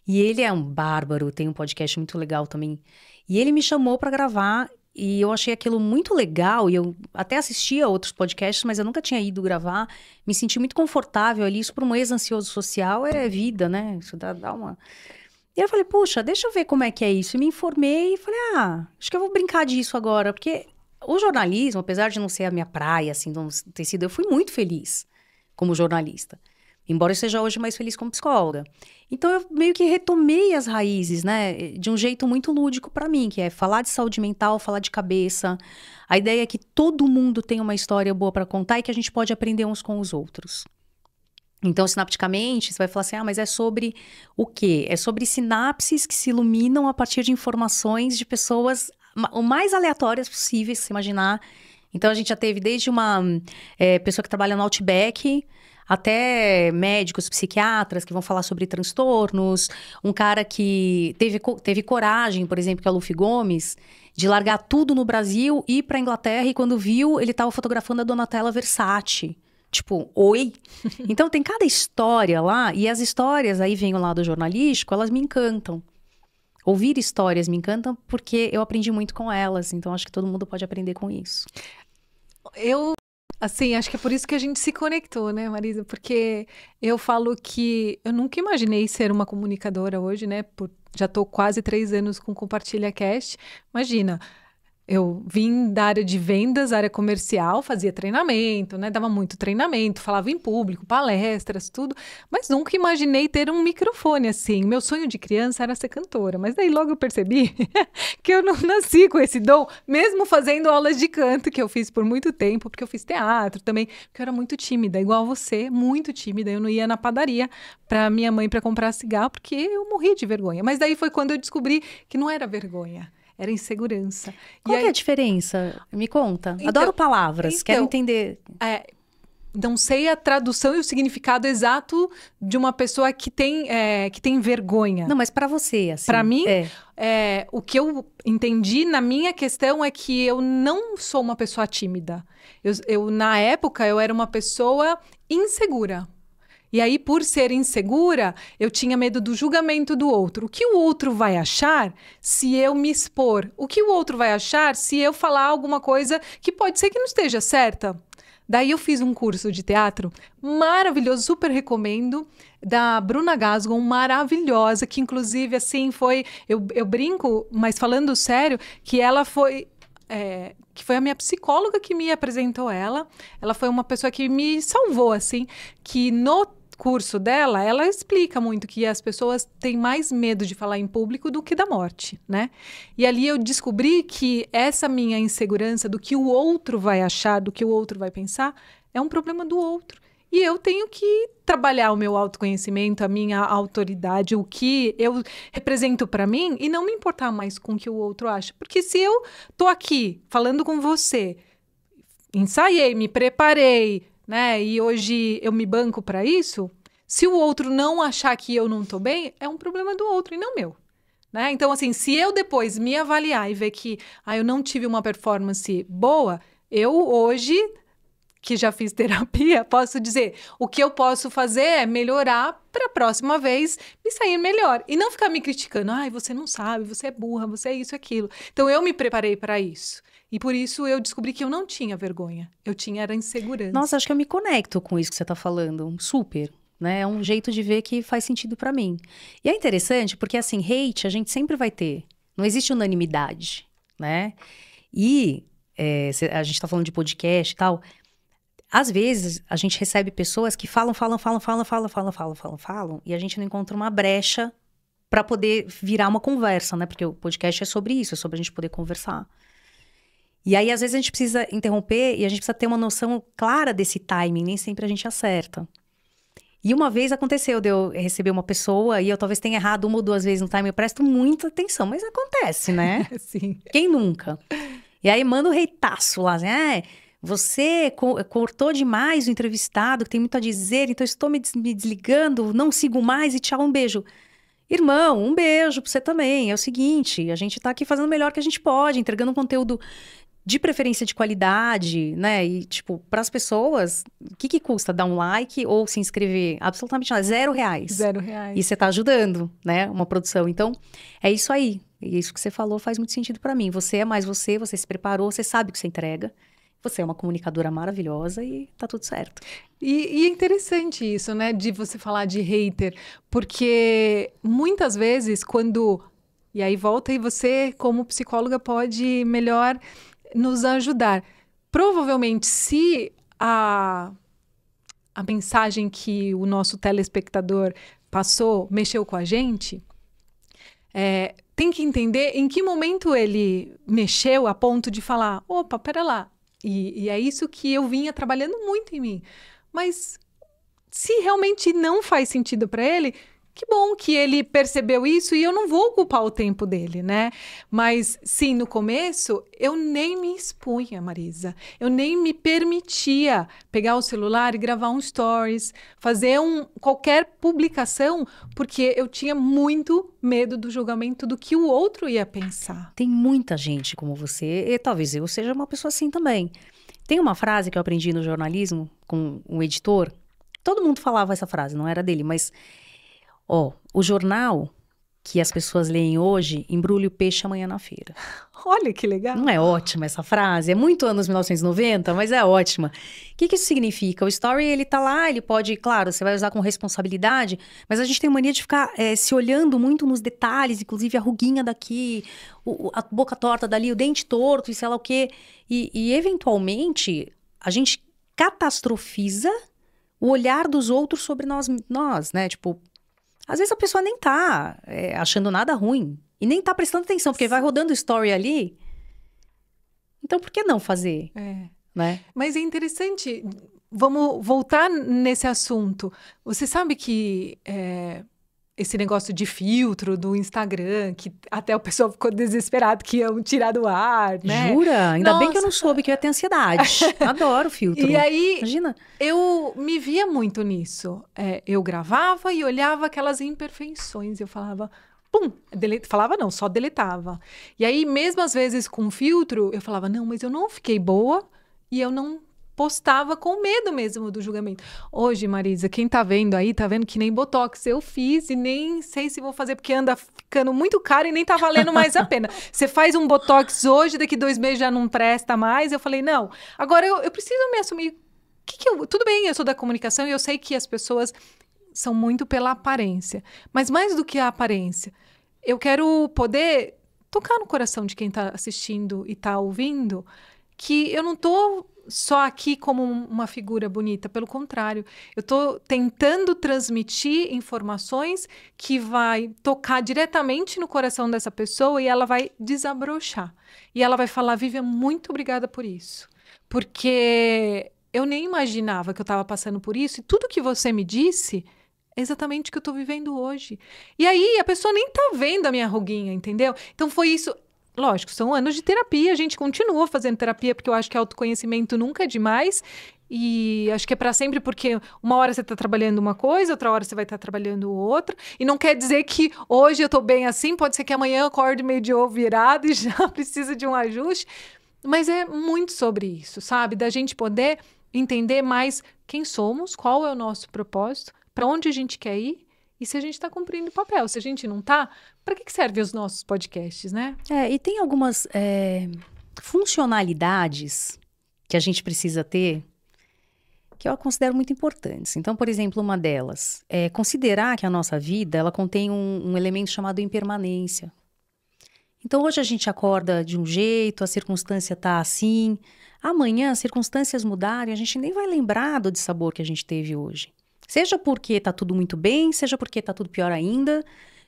[SPEAKER 2] E ele é um bárbaro, tem um podcast muito legal também. E ele me chamou para gravar e eu achei aquilo muito legal. E eu até assistia outros podcasts, mas eu nunca tinha ido gravar. Me senti muito confortável ali. Isso para um ex-ansioso social é vida, né? Isso dá uma... E eu falei, puxa, deixa eu ver como é que é isso. E me informei e falei, acho que eu vou brincar disso agora. Porque o jornalismo, apesar de não ser a minha praia, assim, não ter sido, eu fui muito feliz como jornalista. Embora eu seja hoje mais feliz como psicóloga. Então, eu meio que retomei as raízes, né? De um jeito muito lúdico para mim, que é falar de saúde mental, falar de cabeça. A ideia é que todo mundo tem uma história boa para contar e que a gente pode aprender uns com os outros. Então, sinapticamente, você vai falar assim, mas é sobre o quê? É sobre sinapses que se iluminam a partir de informações de pessoas o mais aleatórias possíveis, se imaginar. Então, a gente já teve desde uma pessoa que trabalha no Outback, até médicos, psiquiatras que vão falar sobre transtornos. Um cara que teve coragem, por exemplo, que é o Luffy Gomes, de largar tudo no Brasil, ir para a Inglaterra e quando viu, ele estava fotografando a Donatella Versace. Tipo, oi? Então tem cada história lá, e as histórias, aí vem o lado jornalístico, elas me encantam. Ouvir histórias me encantam porque eu aprendi muito com elas, então acho que todo mundo pode aprender com isso.
[SPEAKER 1] Assim, acho que é por isso que a gente se conectou, né, Marisa? Porque eu falo que eu nunca imaginei ser uma comunicadora hoje, né? Já estou quase 3 anos com Compartilha Cast. Imagina, eu vim da área de vendas, área comercial, fazia treinamento, né? Dava muito treinamento, falava em público, palestras, tudo. Mas nunca imaginei ter um microfone assim. Meu sonho de criança era ser cantora. Mas daí logo eu percebi que eu não nasci com esse dom, mesmo fazendo aulas de canto, que eu fiz por muito tempo, porque eu fiz teatro também, porque eu era muito tímida, igual você, muito tímida. Eu não ia na padaria para minha mãe para comprar cigarro, porque eu morria de vergonha. Mas daí foi quando eu descobri que não era vergonha. Era insegurança.
[SPEAKER 2] Qual que é a diferença? Me conta. Adoro palavras, quero entender.
[SPEAKER 1] Não sei a tradução e o significado exato de uma pessoa que tem vergonha.
[SPEAKER 2] Não, mas para você, assim.
[SPEAKER 1] Para mim, o que eu entendi na minha questão é que eu não sou uma pessoa tímida. Na época, eu era uma pessoa insegura. E aí, por ser insegura, eu tinha medo do julgamento do outro. O que o outro vai achar se eu me expor? O que o outro vai achar se eu falar alguma coisa que pode ser que não esteja certa? Daí eu fiz um curso de teatro maravilhoso, super recomendo, da Bruna Gasgon, maravilhosa, que inclusive, assim, foi... Eu brinco, mas falando sério, que ela foi... que foi a minha psicóloga que me apresentou ela. Ela foi uma pessoa que me salvou, assim, que curso dela, ela explica muito que as pessoas têm mais medo de falar em público do que da morte, né? E ali eu descobri que essa minha insegurança do que o outro vai achar, do que o outro vai pensar, é um problema do outro. E eu tenho que trabalhar o meu autoconhecimento, a minha autoridade, o que eu represento para mim e não me importar mais com o que o outro acha. Porque se eu tô aqui falando com você, ensaiei, me preparei, né? E hoje eu me banco para isso, se o outro não achar que eu não tô bem, é um problema do outro e não meu. Né? Então, assim, se eu depois me avaliar e ver que eu não tive uma performance boa, eu hoje, que já fiz terapia, posso dizer, o que eu posso fazer é melhorar para a próxima vez me sair melhor. E não ficar me criticando, você não sabe, você é burra, você é isso, aquilo. Então, eu me preparei para isso. E por isso eu descobri que eu não tinha vergonha. Eu era insegurança.
[SPEAKER 2] Nossa, acho que eu me conecto com isso que você tá falando. Super. Né? É um jeito de ver que faz sentido para mim. E é interessante porque, assim, hate a gente sempre vai ter. Não existe unanimidade, né? E a gente tá falando de podcast e tal. Às vezes, a gente recebe pessoas que falam, e a gente não encontra uma brecha para poder virar uma conversa, né? Porque o podcast é sobre isso, é sobre a gente poder conversar. E aí, às vezes, a gente precisa interromper e a gente precisa ter uma noção clara desse timing, nem sempre a gente acerta. E uma vez aconteceu de eu receber uma pessoa e eu talvez tenha errado 1 ou 2 vezes no timing, eu presto muita atenção, mas acontece, né?
[SPEAKER 1] Sim.
[SPEAKER 2] Quem nunca? E aí, manda o reitaço lá, assim, você cortou demais o entrevistado, que tem muito a dizer, então estou me desligando, não sigo mais e tchau, um beijo. Irmão, um beijo pra você também. É o seguinte, a gente tá aqui fazendo o melhor que a gente pode, entregando um conteúdo de preferência de qualidade, né? E, tipo, pras pessoas, o que custa dar um like ou se inscrever? Absolutamente nada, R$0.
[SPEAKER 1] R$0.
[SPEAKER 2] E você tá ajudando, né? Uma produção. Então, é isso aí. E isso que você falou faz muito sentido pra mim. Você é mais você se preparou, você sabe o que você entrega. Você é uma comunicadora maravilhosa e tá tudo certo.
[SPEAKER 1] E é interessante isso, né? De você falar de hater. Porque muitas vezes quando... E aí volta e você, como psicóloga, pode melhor nos ajudar. Provavelmente, se a mensagem que o nosso telespectador passou mexeu com a gente, tem que entender em que momento ele mexeu a ponto de falar, opa, pera lá. E é isso que eu vinha trabalhando muito em mim. Mas se realmente não faz sentido para ele, que bom que ele percebeu isso e eu não vou ocupar o tempo dele, né? Mas sim, no começo eu nem me expunha, Marisa. Eu nem me permitia pegar o celular e gravar um stories, fazer qualquer publicação, porque eu tinha muito medo do julgamento do que o outro ia pensar.
[SPEAKER 2] Tem muita gente como você, e talvez eu seja uma pessoa assim também. Tem uma frase que eu aprendi no jornalismo com um editor. Todo mundo falava essa frase, não era dele, mas... o jornal que as pessoas leem hoje embrulha o peixe amanhã na feira.
[SPEAKER 1] Olha que legal.
[SPEAKER 2] Não é ótima essa frase? É muito anos 1990, mas é ótima. O que isso significa? O story, ele tá lá, ele pode, claro, você vai usar com responsabilidade, mas a gente tem mania de ficar se olhando muito nos detalhes, inclusive a ruguinha daqui, a boca torta dali, o dente torto e sei lá o quê. E eventualmente, a gente catastrofiza o olhar dos outros sobre nós, né? Tipo, às vezes a pessoa nem tá achando nada ruim. E nem tá prestando atenção, porque vai rodando story ali. Então, por que não fazer? Né?
[SPEAKER 1] Mas é interessante, vamos voltar nesse assunto. Você sabe que esse negócio de filtro do Instagram, que até o pessoal ficou desesperado que iam tirar do ar, né?
[SPEAKER 2] Jura? Ainda bem que eu não soube que eu ia ter ansiedade. Adoro filtro.
[SPEAKER 1] E aí,
[SPEAKER 2] imagina.
[SPEAKER 1] Eu me via muito nisso. Eu gravava e olhava aquelas imperfeições. Eu falava, pum, falava não, só deletava. E aí, mesmo às vezes com filtro, eu falava, não, mas eu não fiquei boa e eu não postava com medo mesmo do julgamento. Hoje, Marisa, quem tá vendo aí, tá vendo que nem Botox eu fiz e nem sei se vou fazer, porque anda ficando muito caro e nem tá valendo mais a pena. Você faz um Botox hoje, daqui 2 meses já não presta mais. Eu falei, não, agora eu preciso me assumir. Tudo bem, eu sou da comunicação e eu sei que as pessoas são muito pela aparência. Mas mais do que a aparência, eu quero poder tocar no coração de quem tá assistindo e tá ouvindo, que eu não tô só aqui como uma figura bonita, pelo contrário, eu estou tentando transmitir informações que vai tocar diretamente no coração dessa pessoa e ela vai desabrochar. E ela vai falar, Vivian, muito obrigada por isso. Porque eu nem imaginava que eu estava passando por isso e tudo que você me disse é exatamente o que eu estou vivendo hoje. E aí a pessoa nem está vendo a minha ruguinha, entendeu? Então foi isso. Lógico, são anos de terapia, a gente continua fazendo terapia, porque eu acho que autoconhecimento nunca é demais. E acho que é para sempre, porque uma hora você está trabalhando uma coisa, outra hora você vai estar trabalhando outra. E não quer dizer que hoje eu estou bem assim, pode ser que amanhã eu acorde meio de ovo virado e já precisa de um ajuste. Mas é muito sobre isso, sabe? Da gente poder entender mais quem somos, qual é o nosso propósito, para onde a gente quer ir. E se a gente está cumprindo o papel, se a gente não está, para que servem os nossos podcasts, né?
[SPEAKER 2] E tem algumas funcionalidades que a gente precisa ter que eu considero muito importantes. Então, por exemplo, uma delas é considerar que a nossa vida ela contém um elemento chamado impermanência. Então, hoje a gente acorda de um jeito, a circunstância está assim. Amanhã, as circunstâncias mudarem, a gente nem vai lembrar do dissabor que a gente teve hoje. Seja porque está tudo muito bem, seja porque está tudo pior ainda.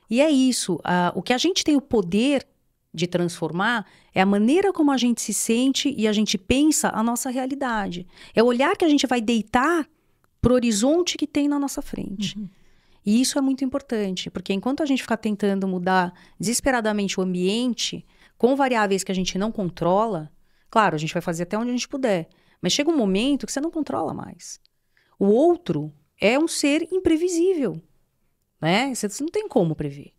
[SPEAKER 2] E é isso. O que a gente tem o poder de transformar é a maneira como a gente se sente e a gente pensa a nossa realidade. É o olhar que a gente vai deitar para o horizonte que tem na nossa frente. Uhum. E isso é muito importante, porque enquanto a gente ficar tentando mudar desesperadamente o ambiente, com variáveis que a gente não controla, claro, a gente vai fazer até onde a gente puder. Mas chega um momento que você não controla mais. O outro é um ser imprevisível, né? Você não tem como prever.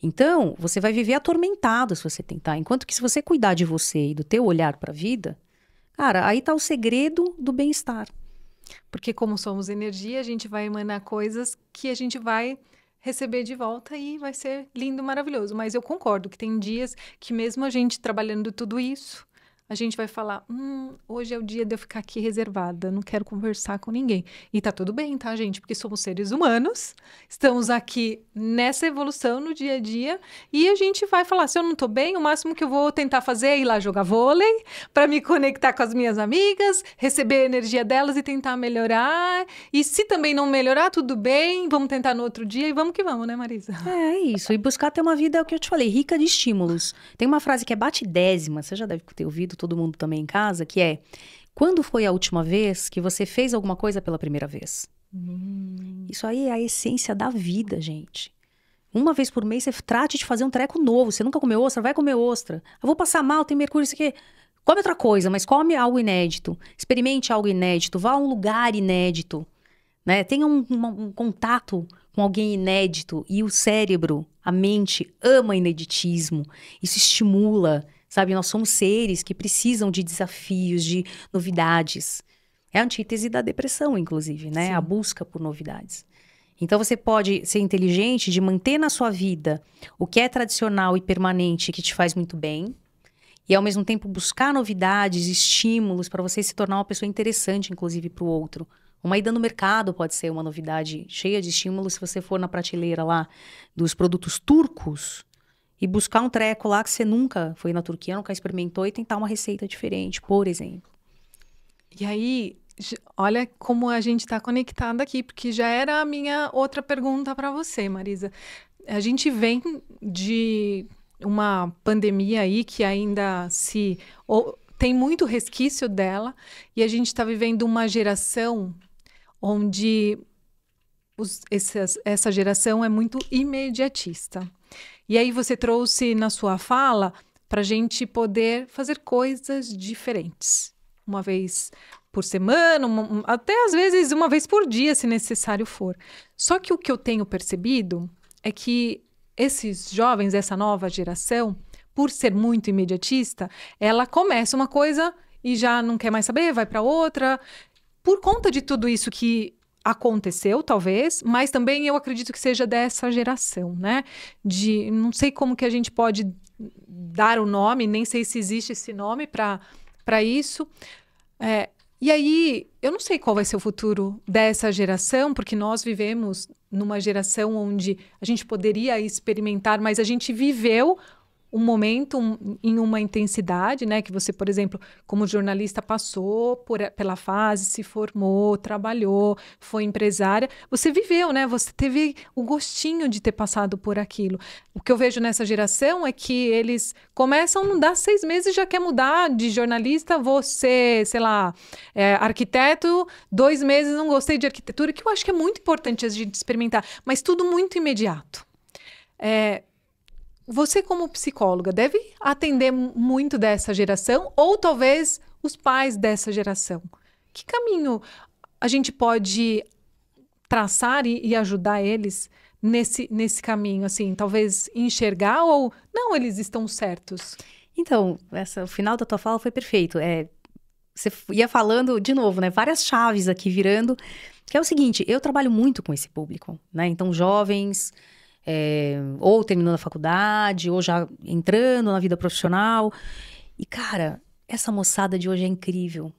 [SPEAKER 2] Então, você vai viver atormentado se você tentar. Enquanto que se você cuidar de você e do teu olhar para a vida, cara, aí tá o segredo do bem-estar.
[SPEAKER 1] Porque como somos energia, a gente vai emanar coisas que a gente vai receber de volta e vai ser lindo, maravilhoso. Mas eu concordo que tem dias que mesmo a gente trabalhando tudo isso, a gente vai falar, hoje é o dia de eu ficar aqui reservada, não quero conversar com ninguém. E tá tudo bem, tá, gente? Porque somos seres humanos, estamos aqui nessa evolução no dia a dia, e a gente vai falar, se eu não tô bem, o máximo que eu vou tentar fazer é ir lá jogar vôlei, para me conectar com as minhas amigas, receber a energia delas e tentar melhorar. E se também não melhorar, tudo bem, vamos tentar no outro dia e vamos que vamos, né, Marisa?
[SPEAKER 2] É isso, e buscar ter uma vida, é o que eu te falei, rica de estímulos. Tem uma frase que é batidésima, você já deve ter ouvido, todo mundo também em casa, que é: quando foi a última vez que você fez alguma coisa pela primeira vez? Isso aí é a essência da vida, gente. Uma vez por mês você trate de fazer um treco novo. Você nunca comeu ostra? Vai comer ostra. Eu vou passar mal, tem mercúrio, isso aqui. Come outra coisa, mas come algo inédito. Experimente algo inédito. Vá a um lugar inédito, né? Tenha um contato com alguém inédito. E o cérebro, a mente, ama ineditismo. Isso estimula. Sabe, nós somos seres que precisam de desafios, de novidades. É a antítese da depressão, inclusive, né? Sim. A busca por novidades. Então, você pode ser inteligente de manter na sua vida o que é tradicional e permanente, que te faz muito bem. E, ao mesmo tempo, buscar novidades, estímulos para você se tornar uma pessoa interessante, inclusive, para o outro. Uma ida no mercado pode ser uma novidade cheia de estímulos. Se você for na prateleira lá dos produtos turcos, e buscar um treco lá que você nunca foi na Turquia, nunca experimentou e tentar uma receita diferente, por exemplo.
[SPEAKER 1] E aí, olha como a gente está conectada aqui, porque já era a minha outra pergunta para você, Marisa. A gente vem de uma pandemia aí que ainda tem muito resquício dela, e a gente está vivendo uma geração onde essa geração é muito imediatista. E aí você trouxe na sua fala para a gente poder fazer coisas diferentes. Uma vez por semana, até às vezes uma vez por dia, se necessário for. Só que o que eu tenho percebido é que esses jovens, essa nova geração, por ser muito imediatista, ela começa uma coisa e já não quer mais saber, vai para outra. Por conta de tudo isso que aconteceu, talvez, mas também eu acredito que seja dessa geração, né? Não sei como que a gente pode dar o nome, nem sei se existe esse nome para isso. E aí, eu não sei qual vai ser o futuro dessa geração, porque nós vivemos numa geração onde a gente poderia experimentar, mas a gente viveu um momento em uma intensidade, né? Que você, por exemplo, como jornalista, passou pela fase, se formou, trabalhou, foi empresária. Você viveu, né? Você teve o gostinho de ter passado por aquilo. O que eu vejo nessa geração é que eles começam, não dá 6 meses, já quer mudar de jornalista, você, sei lá, arquiteto, 2 meses não gostei de arquitetura, que eu acho que é muito importante a gente experimentar, mas tudo muito imediato. Você, como psicóloga, deve atender muito dessa geração ou talvez os pais dessa geração. Que caminho a gente pode traçar e ajudar eles nesse caminho? Assim, talvez enxergar ou não, eles estão certos?
[SPEAKER 2] Então, o final da tua fala foi perfeito. Você ia falando, de novo, né? Várias chaves aqui virando. Que é o seguinte, eu trabalho muito com esse público, né? Então, jovens... ou terminando a faculdade, ou já entrando na vida profissional. E, cara, essa moçada de hoje é incrível.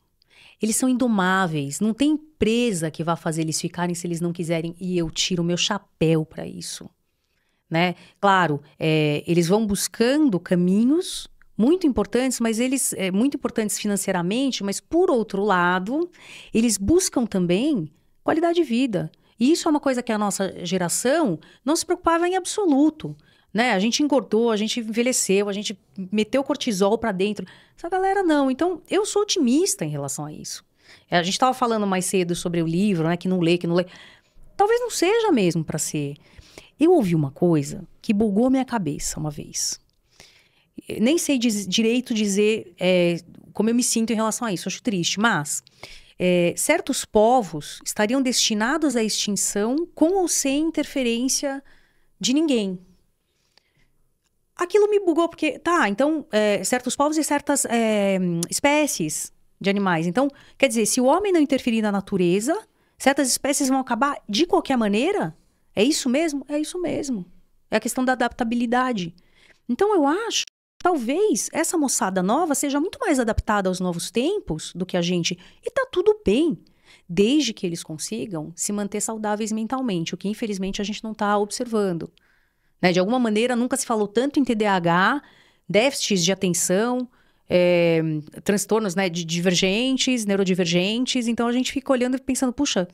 [SPEAKER 2] Eles são indomáveis. Não tem empresa que vá fazer eles ficarem se eles não quiserem. E eu tiro o meu chapéu para isso. Né? Claro, eles vão buscando caminhos muito importantes, mas eles... muito importantes financeiramente, mas, por outro lado, eles buscam também qualidade de vida. E isso é uma coisa que a nossa geração não se preocupava em absoluto, né? A gente engordou, a gente envelheceu, a gente meteu cortisol pra dentro. Essa galera não. Então, eu sou otimista em relação a isso. A gente estava falando mais cedo sobre o livro, né? Que não lê. Talvez não seja mesmo pra ser. Eu ouvi uma coisa que bugou minha cabeça uma vez. Nem sei direito dizer como eu me sinto em relação a isso. Acho triste, mas... certos povos estariam destinados à extinção com ou sem interferência de ninguém. Aquilo me bugou porque, então, certos povos e certas espécies de animais. Então, quer dizer, se o homem não interferir na natureza, certas espécies vão acabar de qualquer maneira? É isso mesmo? É isso mesmo. É a questão da adaptabilidade. Então, eu acho... Talvez essa moçada nova seja muito mais adaptada aos novos tempos do que a gente. E tá tudo bem, desde que eles consigam se manter saudáveis mentalmente, o que infelizmente a gente não tá observando. Né? De alguma maneira, nunca se falou tanto em TDAH, déficits de atenção, transtornos, né, de divergentes, neurodivergentes. Então a gente fica olhando e pensando, puxa,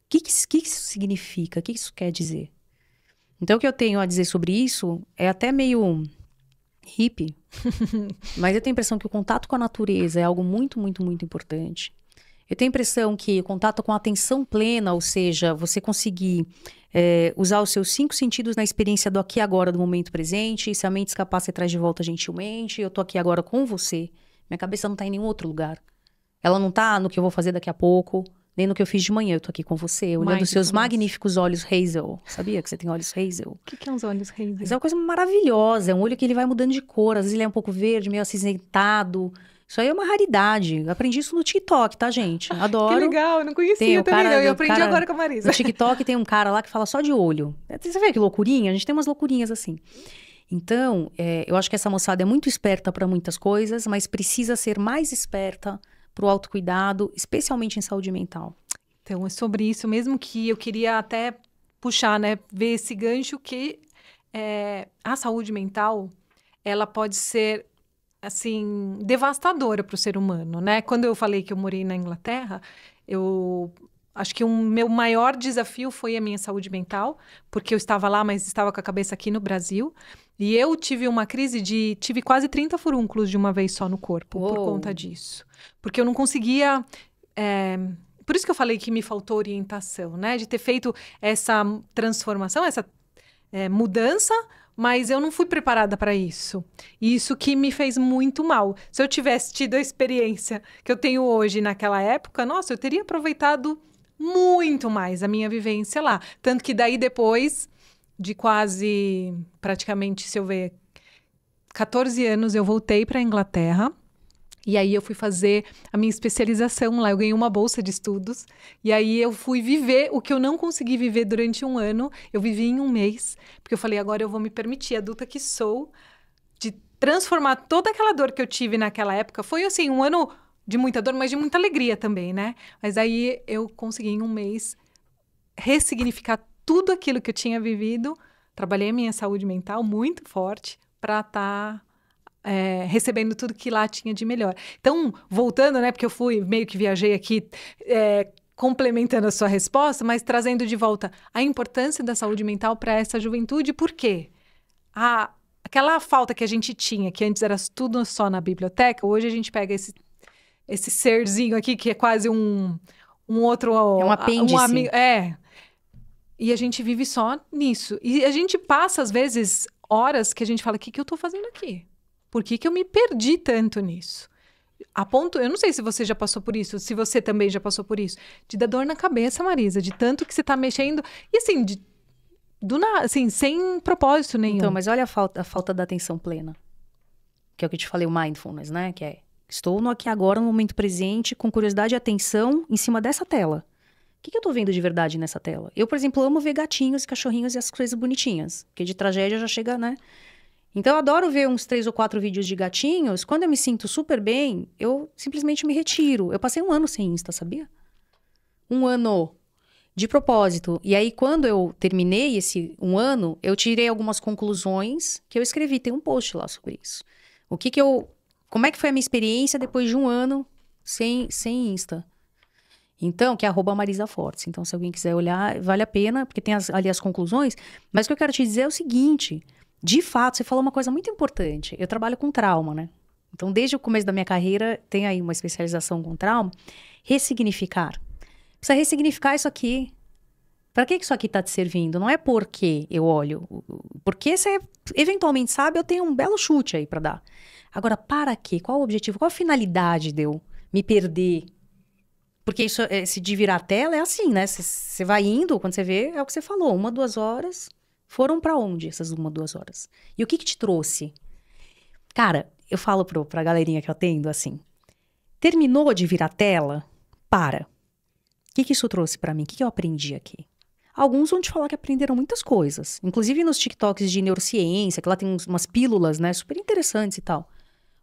[SPEAKER 2] o que isso significa? O que isso quer dizer? Então o que eu tenho a dizer sobre isso é até meio... hippie, mas eu tenho a impressão que o contato com a natureza é algo muito, muito, muito importante. Eu tenho a impressão que o contato com a atenção plena, ou seja, você conseguir usar os seus 5 sentidos na experiência do aqui e agora, do momento presente, se a mente escapar, você traz de volta gentilmente, eu tô aqui agora com você, minha cabeça não tá em nenhum outro lugar. Ela não tá no que eu vou fazer daqui a pouco, nem no que eu fiz de manhã, eu tô aqui com você, olhando os seus magníficos olhos hazel. Sabia que você tem olhos hazel?
[SPEAKER 1] O que é uns olhos hazel?
[SPEAKER 2] Mas é uma coisa maravilhosa, é um olho que ele vai mudando de cor, às vezes ele é um pouco verde, meio acinzentado. Isso aí é uma raridade. Eu aprendi isso no TikTok, tá, gente? Adoro.
[SPEAKER 1] Que legal, eu não conhecia também, não. Eu aprendi agora com a Marisa.
[SPEAKER 2] No TikTok tem um cara lá que fala só de olho. Você vê que loucurinha? A gente tem umas loucurinhas assim. Então, eu acho que essa moçada é muito esperta para muitas coisas, mas precisa ser mais esperta pro autocuidado, especialmente em saúde mental.
[SPEAKER 1] Então, é sobre isso mesmo que eu queria até puxar, né? Ver esse gancho que a saúde mental, ela pode ser, assim, devastadora para o ser humano, né? Quando eu falei que eu morei na Inglaterra, eu acho que o meu maior desafio foi a minha saúde mental, porque eu estava lá, mas estava com a cabeça aqui no Brasil. E eu tive uma crise tive quase 30 furúnculos de uma vez só no corpo, por conta disso. Porque eu não conseguia... por isso que eu falei que me faltou orientação, né? De ter feito essa transformação, essa mudança, mas eu não fui preparada para isso. E isso que me fez muito mal. Se eu tivesse tido a experiência que eu tenho hoje naquela época, nossa, eu teria aproveitado muito mais a minha vivência lá. Tanto que daí depois de quase, praticamente, se eu ver, 14 anos, eu voltei para a Inglaterra. E aí eu fui fazer a minha especialização lá, eu ganhei uma bolsa de estudos. E aí eu fui viver o que eu não consegui viver durante um ano. Eu vivi em um mês, porque eu falei, agora eu vou me permitir, adulta que sou, de transformar toda aquela dor que eu tive naquela época. Foi assim, um ano de muita dor, mas de muita alegria também, né? Mas aí eu consegui em um mês ressignificar tudo aquilo que eu tinha vivido. Trabalhei a minha saúde mental muito forte, para estar recebendo tudo que lá tinha de melhor. Então, voltando, né, porque eu fui, meio que viajei aqui, complementando a sua resposta, mas trazendo de volta a importância da saúde mental para essa juventude, por quê? Aquela falta que a gente tinha, que antes era tudo só na biblioteca, hoje a gente pega esse serzinho aqui, que é quase um outro...
[SPEAKER 2] É um apêndice.
[SPEAKER 1] E a gente vive só nisso. E a gente passa, às vezes, horas que a gente fala, o que eu tô fazendo aqui? Por que eu me perdi tanto nisso? A ponto, eu não sei se você já passou por isso, se você também já passou por isso, de dar dor na cabeça, Marisa, de tanto que você tá mexendo, e assim, do nada, assim, sem propósito nenhum.
[SPEAKER 2] Então, mas olha a falta da atenção plena. Que é o que eu te falei, o mindfulness, né? Que é, estou no aqui agora, no momento presente, com curiosidade e atenção em cima dessa tela. O que eu tô vendo de verdade nessa tela? Eu, por exemplo, amo ver gatinhos e cachorrinhos e as coisas bonitinhas. Porque de tragédia já chega, né? Então, eu adoro ver uns 3 ou 4 vídeos de gatinhos. Quando eu me sinto super bem, eu simplesmente me retiro. Eu passei 1 ano sem Insta, sabia? 1 ano de propósito. E aí, quando eu terminei esse 1 ano, eu tirei algumas conclusões que eu escrevi. Tem um post lá sobre isso. Como é que foi a minha experiência depois de 1 ano sem Insta? Então, que é @MarisaFortes. Então, se alguém quiser olhar, vale a pena, porque tem ali as conclusões. Mas o que eu quero te dizer é o seguinte... De fato, você falou uma coisa muito importante. Eu trabalho com trauma, né? Então, desde o começo da minha carreira, tem aí uma especialização com trauma. Ressignificar. Precisa ressignificar isso aqui. Para que isso aqui está te servindo? Não é porque eu olho. Porque você, eventualmente, sabe, eu tenho um belo chute aí para dar. Agora, para quê? Qual o objetivo? Qual a finalidade de eu me perder? Porque isso, se de virar a tela, é assim, né? Você vai indo, quando você vê, é o que você falou. 1, 2 horas... Foram pra onde essas 1, 2 horas? E o que te trouxe? Cara, eu falo pra galerinha que eu atendo assim, terminou de virar tela? Para. O que isso trouxe pra mim? O que eu aprendi aqui? Alguns vão te falar que aprenderam muitas coisas. Inclusive nos TikToks de neurociência, que lá tem umas pílulas, né? Super interessantes e tal.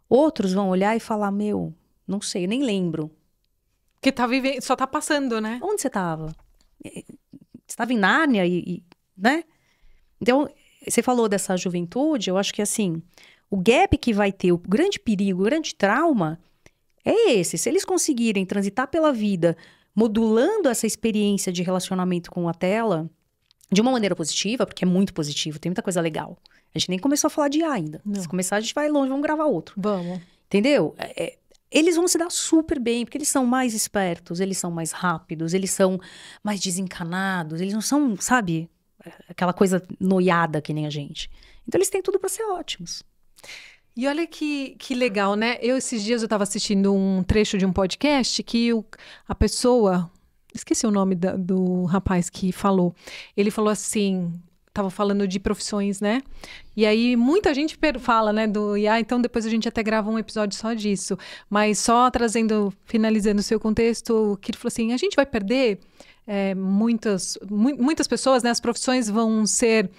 [SPEAKER 2] Outros vão olhar e falar, não sei, nem lembro.
[SPEAKER 1] Que tá vivendo, só tá passando, né?
[SPEAKER 2] Onde você tava? Você tava em Nárnia né? Então, você falou dessa juventude, eu acho que assim, o gap que vai ter, o grande perigo, o grande trauma é esse. Se eles conseguirem transitar pela vida, modulando essa experiência de relacionamento com a tela, de uma maneira positiva, porque é muito positivo, tem muita coisa legal. A gente nem começou a falar de IA ainda.
[SPEAKER 1] Não.
[SPEAKER 2] Se começar, a gente vai longe, vamos gravar outro.
[SPEAKER 1] Vamos.
[SPEAKER 2] Entendeu? Eles vão se dar super bem, porque eles são mais espertos, eles são mais rápidos, eles são mais desencanados, eles não são, sabe... Aquela coisa noiada que nem a gente. Então, eles têm tudo para ser ótimos.
[SPEAKER 1] E olha que legal, né? Esses dias, eu estava assistindo um trecho de um podcast que a pessoa... Esqueci o nome do rapaz que falou. Ele falou assim... Estava falando de profissões, né? E aí, muita gente fala, né, do IA. Então, depois a gente até grava um episódio só disso. Mas só finalizando o seu contexto, que ele falou assim, a gente vai perder... muitas pessoas, né, as profissões vão ser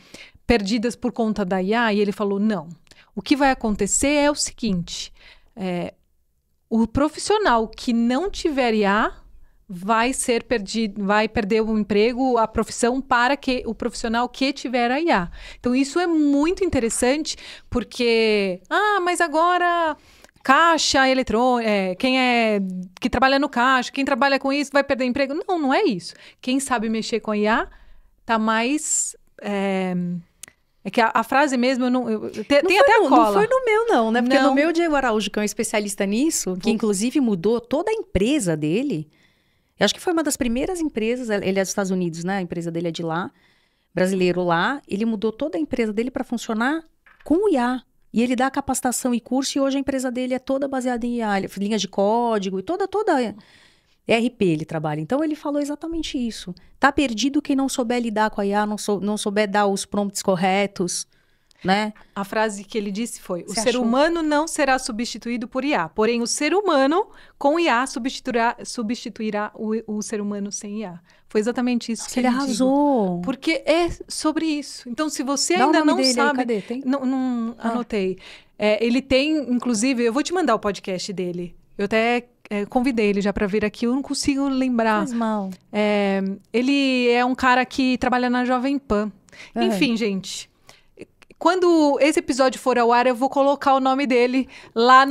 [SPEAKER 1] perdidas por conta da IA, e ele falou, não. O que vai acontecer é o seguinte, o profissional que não tiver IA vai ser perdido, vai perder o emprego, a profissão, para que o profissional que tiver a IA. Então, isso é muito interessante, porque, mas agora... Caixa eletrônica, que trabalha no caixa, quem trabalha com isso vai perder emprego. Não, não é isso. Quem sabe mexer com IA tá mais... É que a frase mesmo, tem até a cola.
[SPEAKER 2] Não foi no meu, não, né? Porque
[SPEAKER 1] não.
[SPEAKER 2] No meu, o Diego Araújo, que é um especialista nisso, que inclusive mudou toda a empresa dele. Eu acho que foi uma das primeiras empresas, ele é dos Estados Unidos, né? A empresa dele é de lá, brasileiro lá. Ele mudou toda a empresa dele para funcionar com o IA. E ele dá capacitação e curso, e hoje a empresa dele é toda baseada em IA, linhas de código, e toda ERP ele trabalha. Então, ele falou exatamente isso. Tá perdido quem não souber lidar com a IA, não souber dar os prompts corretos, né?
[SPEAKER 1] A frase que ele disse foi, o ser humano não será substituído por IA, porém o ser humano com IA substituirá o ser humano sem IA. Foi exatamente isso que ele
[SPEAKER 2] arrasou.
[SPEAKER 1] Porque é sobre isso. Então, se você ainda não sabe...
[SPEAKER 2] Cadê? Tem?
[SPEAKER 1] Não anotei. Ele tem, inclusive, eu vou te mandar o podcast dele. Eu até convidei ele já para vir aqui, eu não consigo lembrar.
[SPEAKER 2] Faz mal.
[SPEAKER 1] Ele é um cara que trabalha na Jovem Pan. Enfim, gente... quando esse episódio for ao ar, eu vou colocar o nome dele lá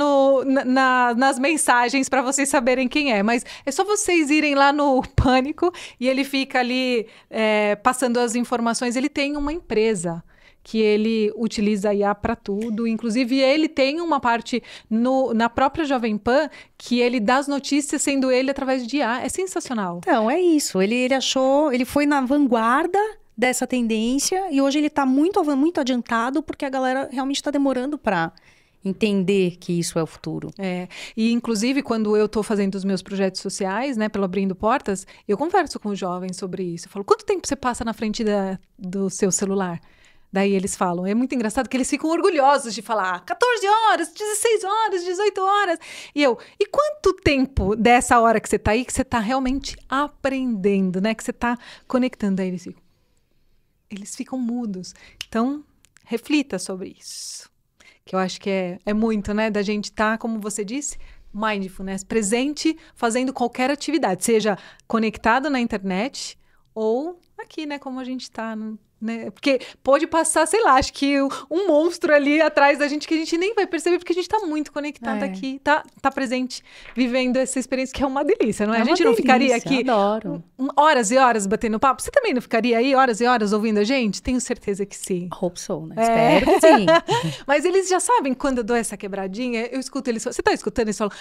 [SPEAKER 1] nas mensagens para vocês saberem quem é. Mas é só vocês irem lá no Pânico e ele fica ali passando as informações. Ele tem uma empresa que ele utiliza a IA para tudo. Inclusive, ele tem uma parte na própria Jovem Pan que ele dá as notícias sendo ele através de IA. É sensacional.
[SPEAKER 2] Então, é isso. Ele achou, ele foi na vanguarda dessa tendência e hoje ele está muito adiantado porque a galera realmente está demorando para entender que isso é o futuro.
[SPEAKER 1] E inclusive quando eu estou fazendo os meus projetos sociais, né, pelo Abrindo Portas, eu converso com os jovens sobre isso. Eu falo, quanto tempo você passa na frente do seu celular? Daí eles falam, é muito engraçado que eles ficam orgulhosos de falar 14 horas, 16 horas, 18 horas. E quanto tempo dessa hora que você está aí, que você está realmente aprendendo, né? Que você está conectando? Daí eles ficam mudos. Então, reflita sobre isso. Que eu acho que é muito, né? Da gente estar, como você disse, mindfulness, presente, fazendo qualquer atividade. Seja conectado na internet ou aqui, né? Como a gente está, né? Porque pode passar, sei lá, acho que um monstro ali atrás da gente que a gente nem vai perceber, porque a gente está muito conectado aqui, tá presente, vivendo essa experiência que é uma delícia, não é? A gente não ficaria aqui horas e horas batendo papo? Você também não ficaria aí horas e horas ouvindo a gente? Tenho certeza que sim.
[SPEAKER 2] Hope so, né? Espero que sim.
[SPEAKER 1] Mas eles já sabem, quando eu dou essa quebradinha, eu escuto eles, você tá escutando? Eles falam,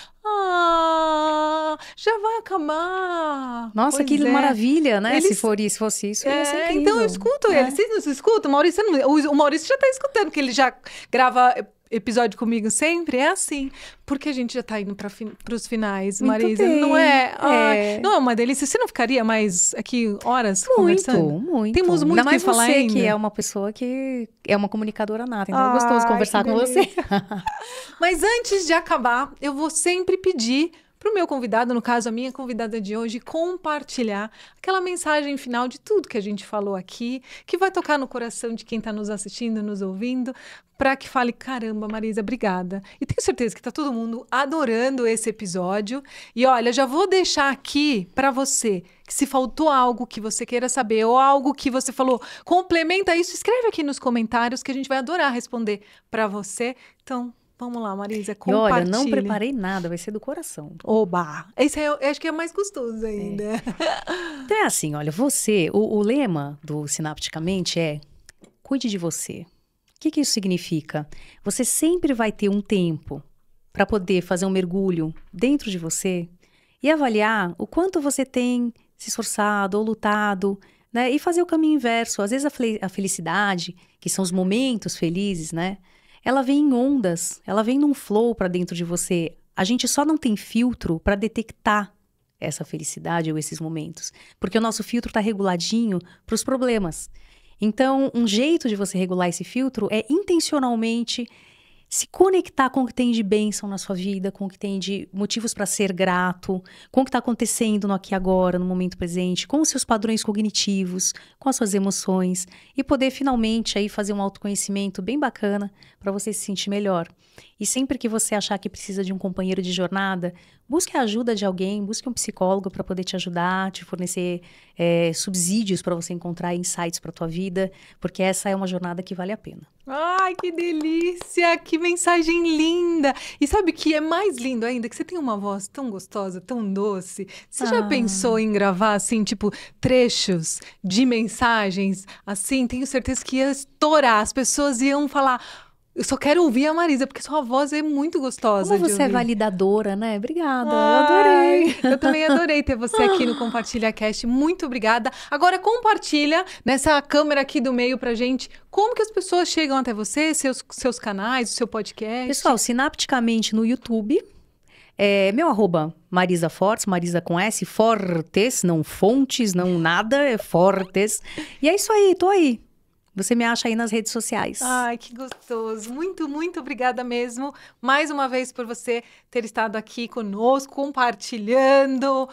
[SPEAKER 1] já vai acabar.
[SPEAKER 2] Nossa,
[SPEAKER 1] pois
[SPEAKER 2] que maravilha, né?
[SPEAKER 1] Eles...
[SPEAKER 2] Se fosse isso, ia ser incrível.
[SPEAKER 1] Então eu escuto eles. Vocês não se escutam? O Maurício já tá escutando, que ele já grava episódio comigo sempre. É assim. Porque a gente já tá indo para os finais, Marisa. Não é? Não é uma delícia? Você não ficaria mais aqui horas conversando?
[SPEAKER 2] Muito.
[SPEAKER 1] Temos muito
[SPEAKER 2] ainda mais
[SPEAKER 1] que falar
[SPEAKER 2] você,
[SPEAKER 1] ainda.
[SPEAKER 2] Que é uma pessoa que é uma comunicadora nata. Então é gostoso conversar com você.
[SPEAKER 1] Mas antes de acabar, eu vou sempre pedir para o meu convidado, no caso a minha convidada de hoje, compartilhar aquela mensagem final de tudo que a gente falou aqui, que vai tocar no coração de quem está nos assistindo, nos ouvindo, para que fale, caramba, Marisa, obrigada. E tenho certeza que está todo mundo adorando esse episódio. E olha, já vou deixar aqui para você, que se faltou algo que você queira saber, ou algo que você falou, complementa isso, escreve aqui nos comentários que a gente vai adorar responder para você. Então, vamos lá, Marisa, compartilha.
[SPEAKER 2] E olha, não preparei nada, vai ser do coração.
[SPEAKER 1] Oba! Esse eu acho que é mais gostoso ainda.
[SPEAKER 2] Então é assim, olha, o lema do Sinapticamente é cuide de você. O que isso significa? Você sempre vai ter um tempo para poder fazer um mergulho dentro de você e avaliar o quanto você tem se esforçado ou lutado, né? E fazer o caminho inverso. Às vezes a felicidade, que são os momentos felizes, né? Ela vem em ondas, ela vem num flow para dentro de você. A gente só não tem filtro para detectar essa felicidade ou esses momentos, porque o nosso filtro está reguladinho para os problemas. Então, um jeito de você regular esse filtro é intencionalmente se conectar com o que tem de bênção na sua vida, com o que tem de motivos para ser grato, com o que está acontecendo no aqui e agora, no momento presente, com os seus padrões cognitivos, com as suas emoções e poder finalmente aí fazer um autoconhecimento bem bacana para você se sentir melhor. E sempre que você achar que precisa de um companheiro de jornada, busque a ajuda de alguém, busque um psicólogo para poder te ajudar, te fornecer subsídios para você encontrar insights para a tua vida, porque essa é uma jornada que vale a pena.
[SPEAKER 1] Ai, que delícia! Que mensagem linda! E sabe o que é mais lindo ainda? Que você tem uma voz tão gostosa, tão doce. Você já pensou em gravar, assim, tipo, trechos de mensagens? Assim, tenho certeza que ia estourar. As pessoas iam falar... Eu só quero ouvir a Marisa, porque sua voz é muito gostosa.
[SPEAKER 2] Como você é validadora, né? Obrigada, eu adorei.
[SPEAKER 1] Eu também adorei ter você aqui no Compartilha Cast. Muito obrigada. Agora compartilha nessa câmera aqui do meio pra gente como que as pessoas chegam até você, seus canais, o seu podcast.
[SPEAKER 2] Pessoal, Sinapticamente no YouTube. Meu @ Marisa Fortes, Marisa com S, Fortes, não Fontes, não nada, é Fortes. E é isso aí, tô aí. Você me acha aí nas redes sociais.
[SPEAKER 1] Ai, que gostoso. Muito, muito obrigada mesmo. Mais uma vez por você ter estado aqui conosco, compartilhando,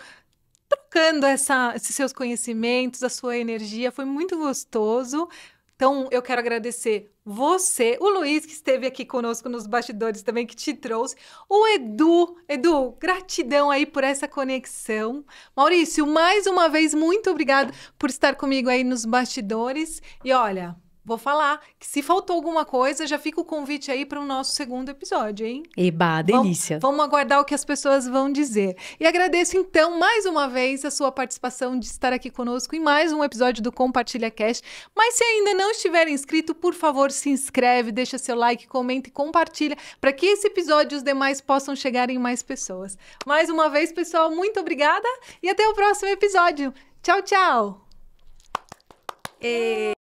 [SPEAKER 1] trocando esses seus conhecimentos, a sua energia. Foi muito gostoso. Então, eu quero agradecer você, o Luiz, que esteve aqui conosco nos bastidores também, que te trouxe. O Edu, gratidão aí por essa conexão. Maurício, mais uma vez, muito obrigado por estar comigo aí nos bastidores. E olha, vou falar que se faltou alguma coisa, já fica o convite aí para o nosso segundo episódio, hein?
[SPEAKER 2] Eba, delícia.
[SPEAKER 1] Vamos aguardar o que as pessoas vão dizer. E agradeço, então, mais uma vez a sua participação de estar aqui conosco em mais um episódio do Compartilha Cast. Mas se ainda não estiver inscrito, por favor, se inscreve, deixa seu like, comenta e compartilha para que esse episódio e os demais possam chegar em mais pessoas. Mais uma vez, pessoal, muito obrigada e até o próximo episódio. Tchau, tchau!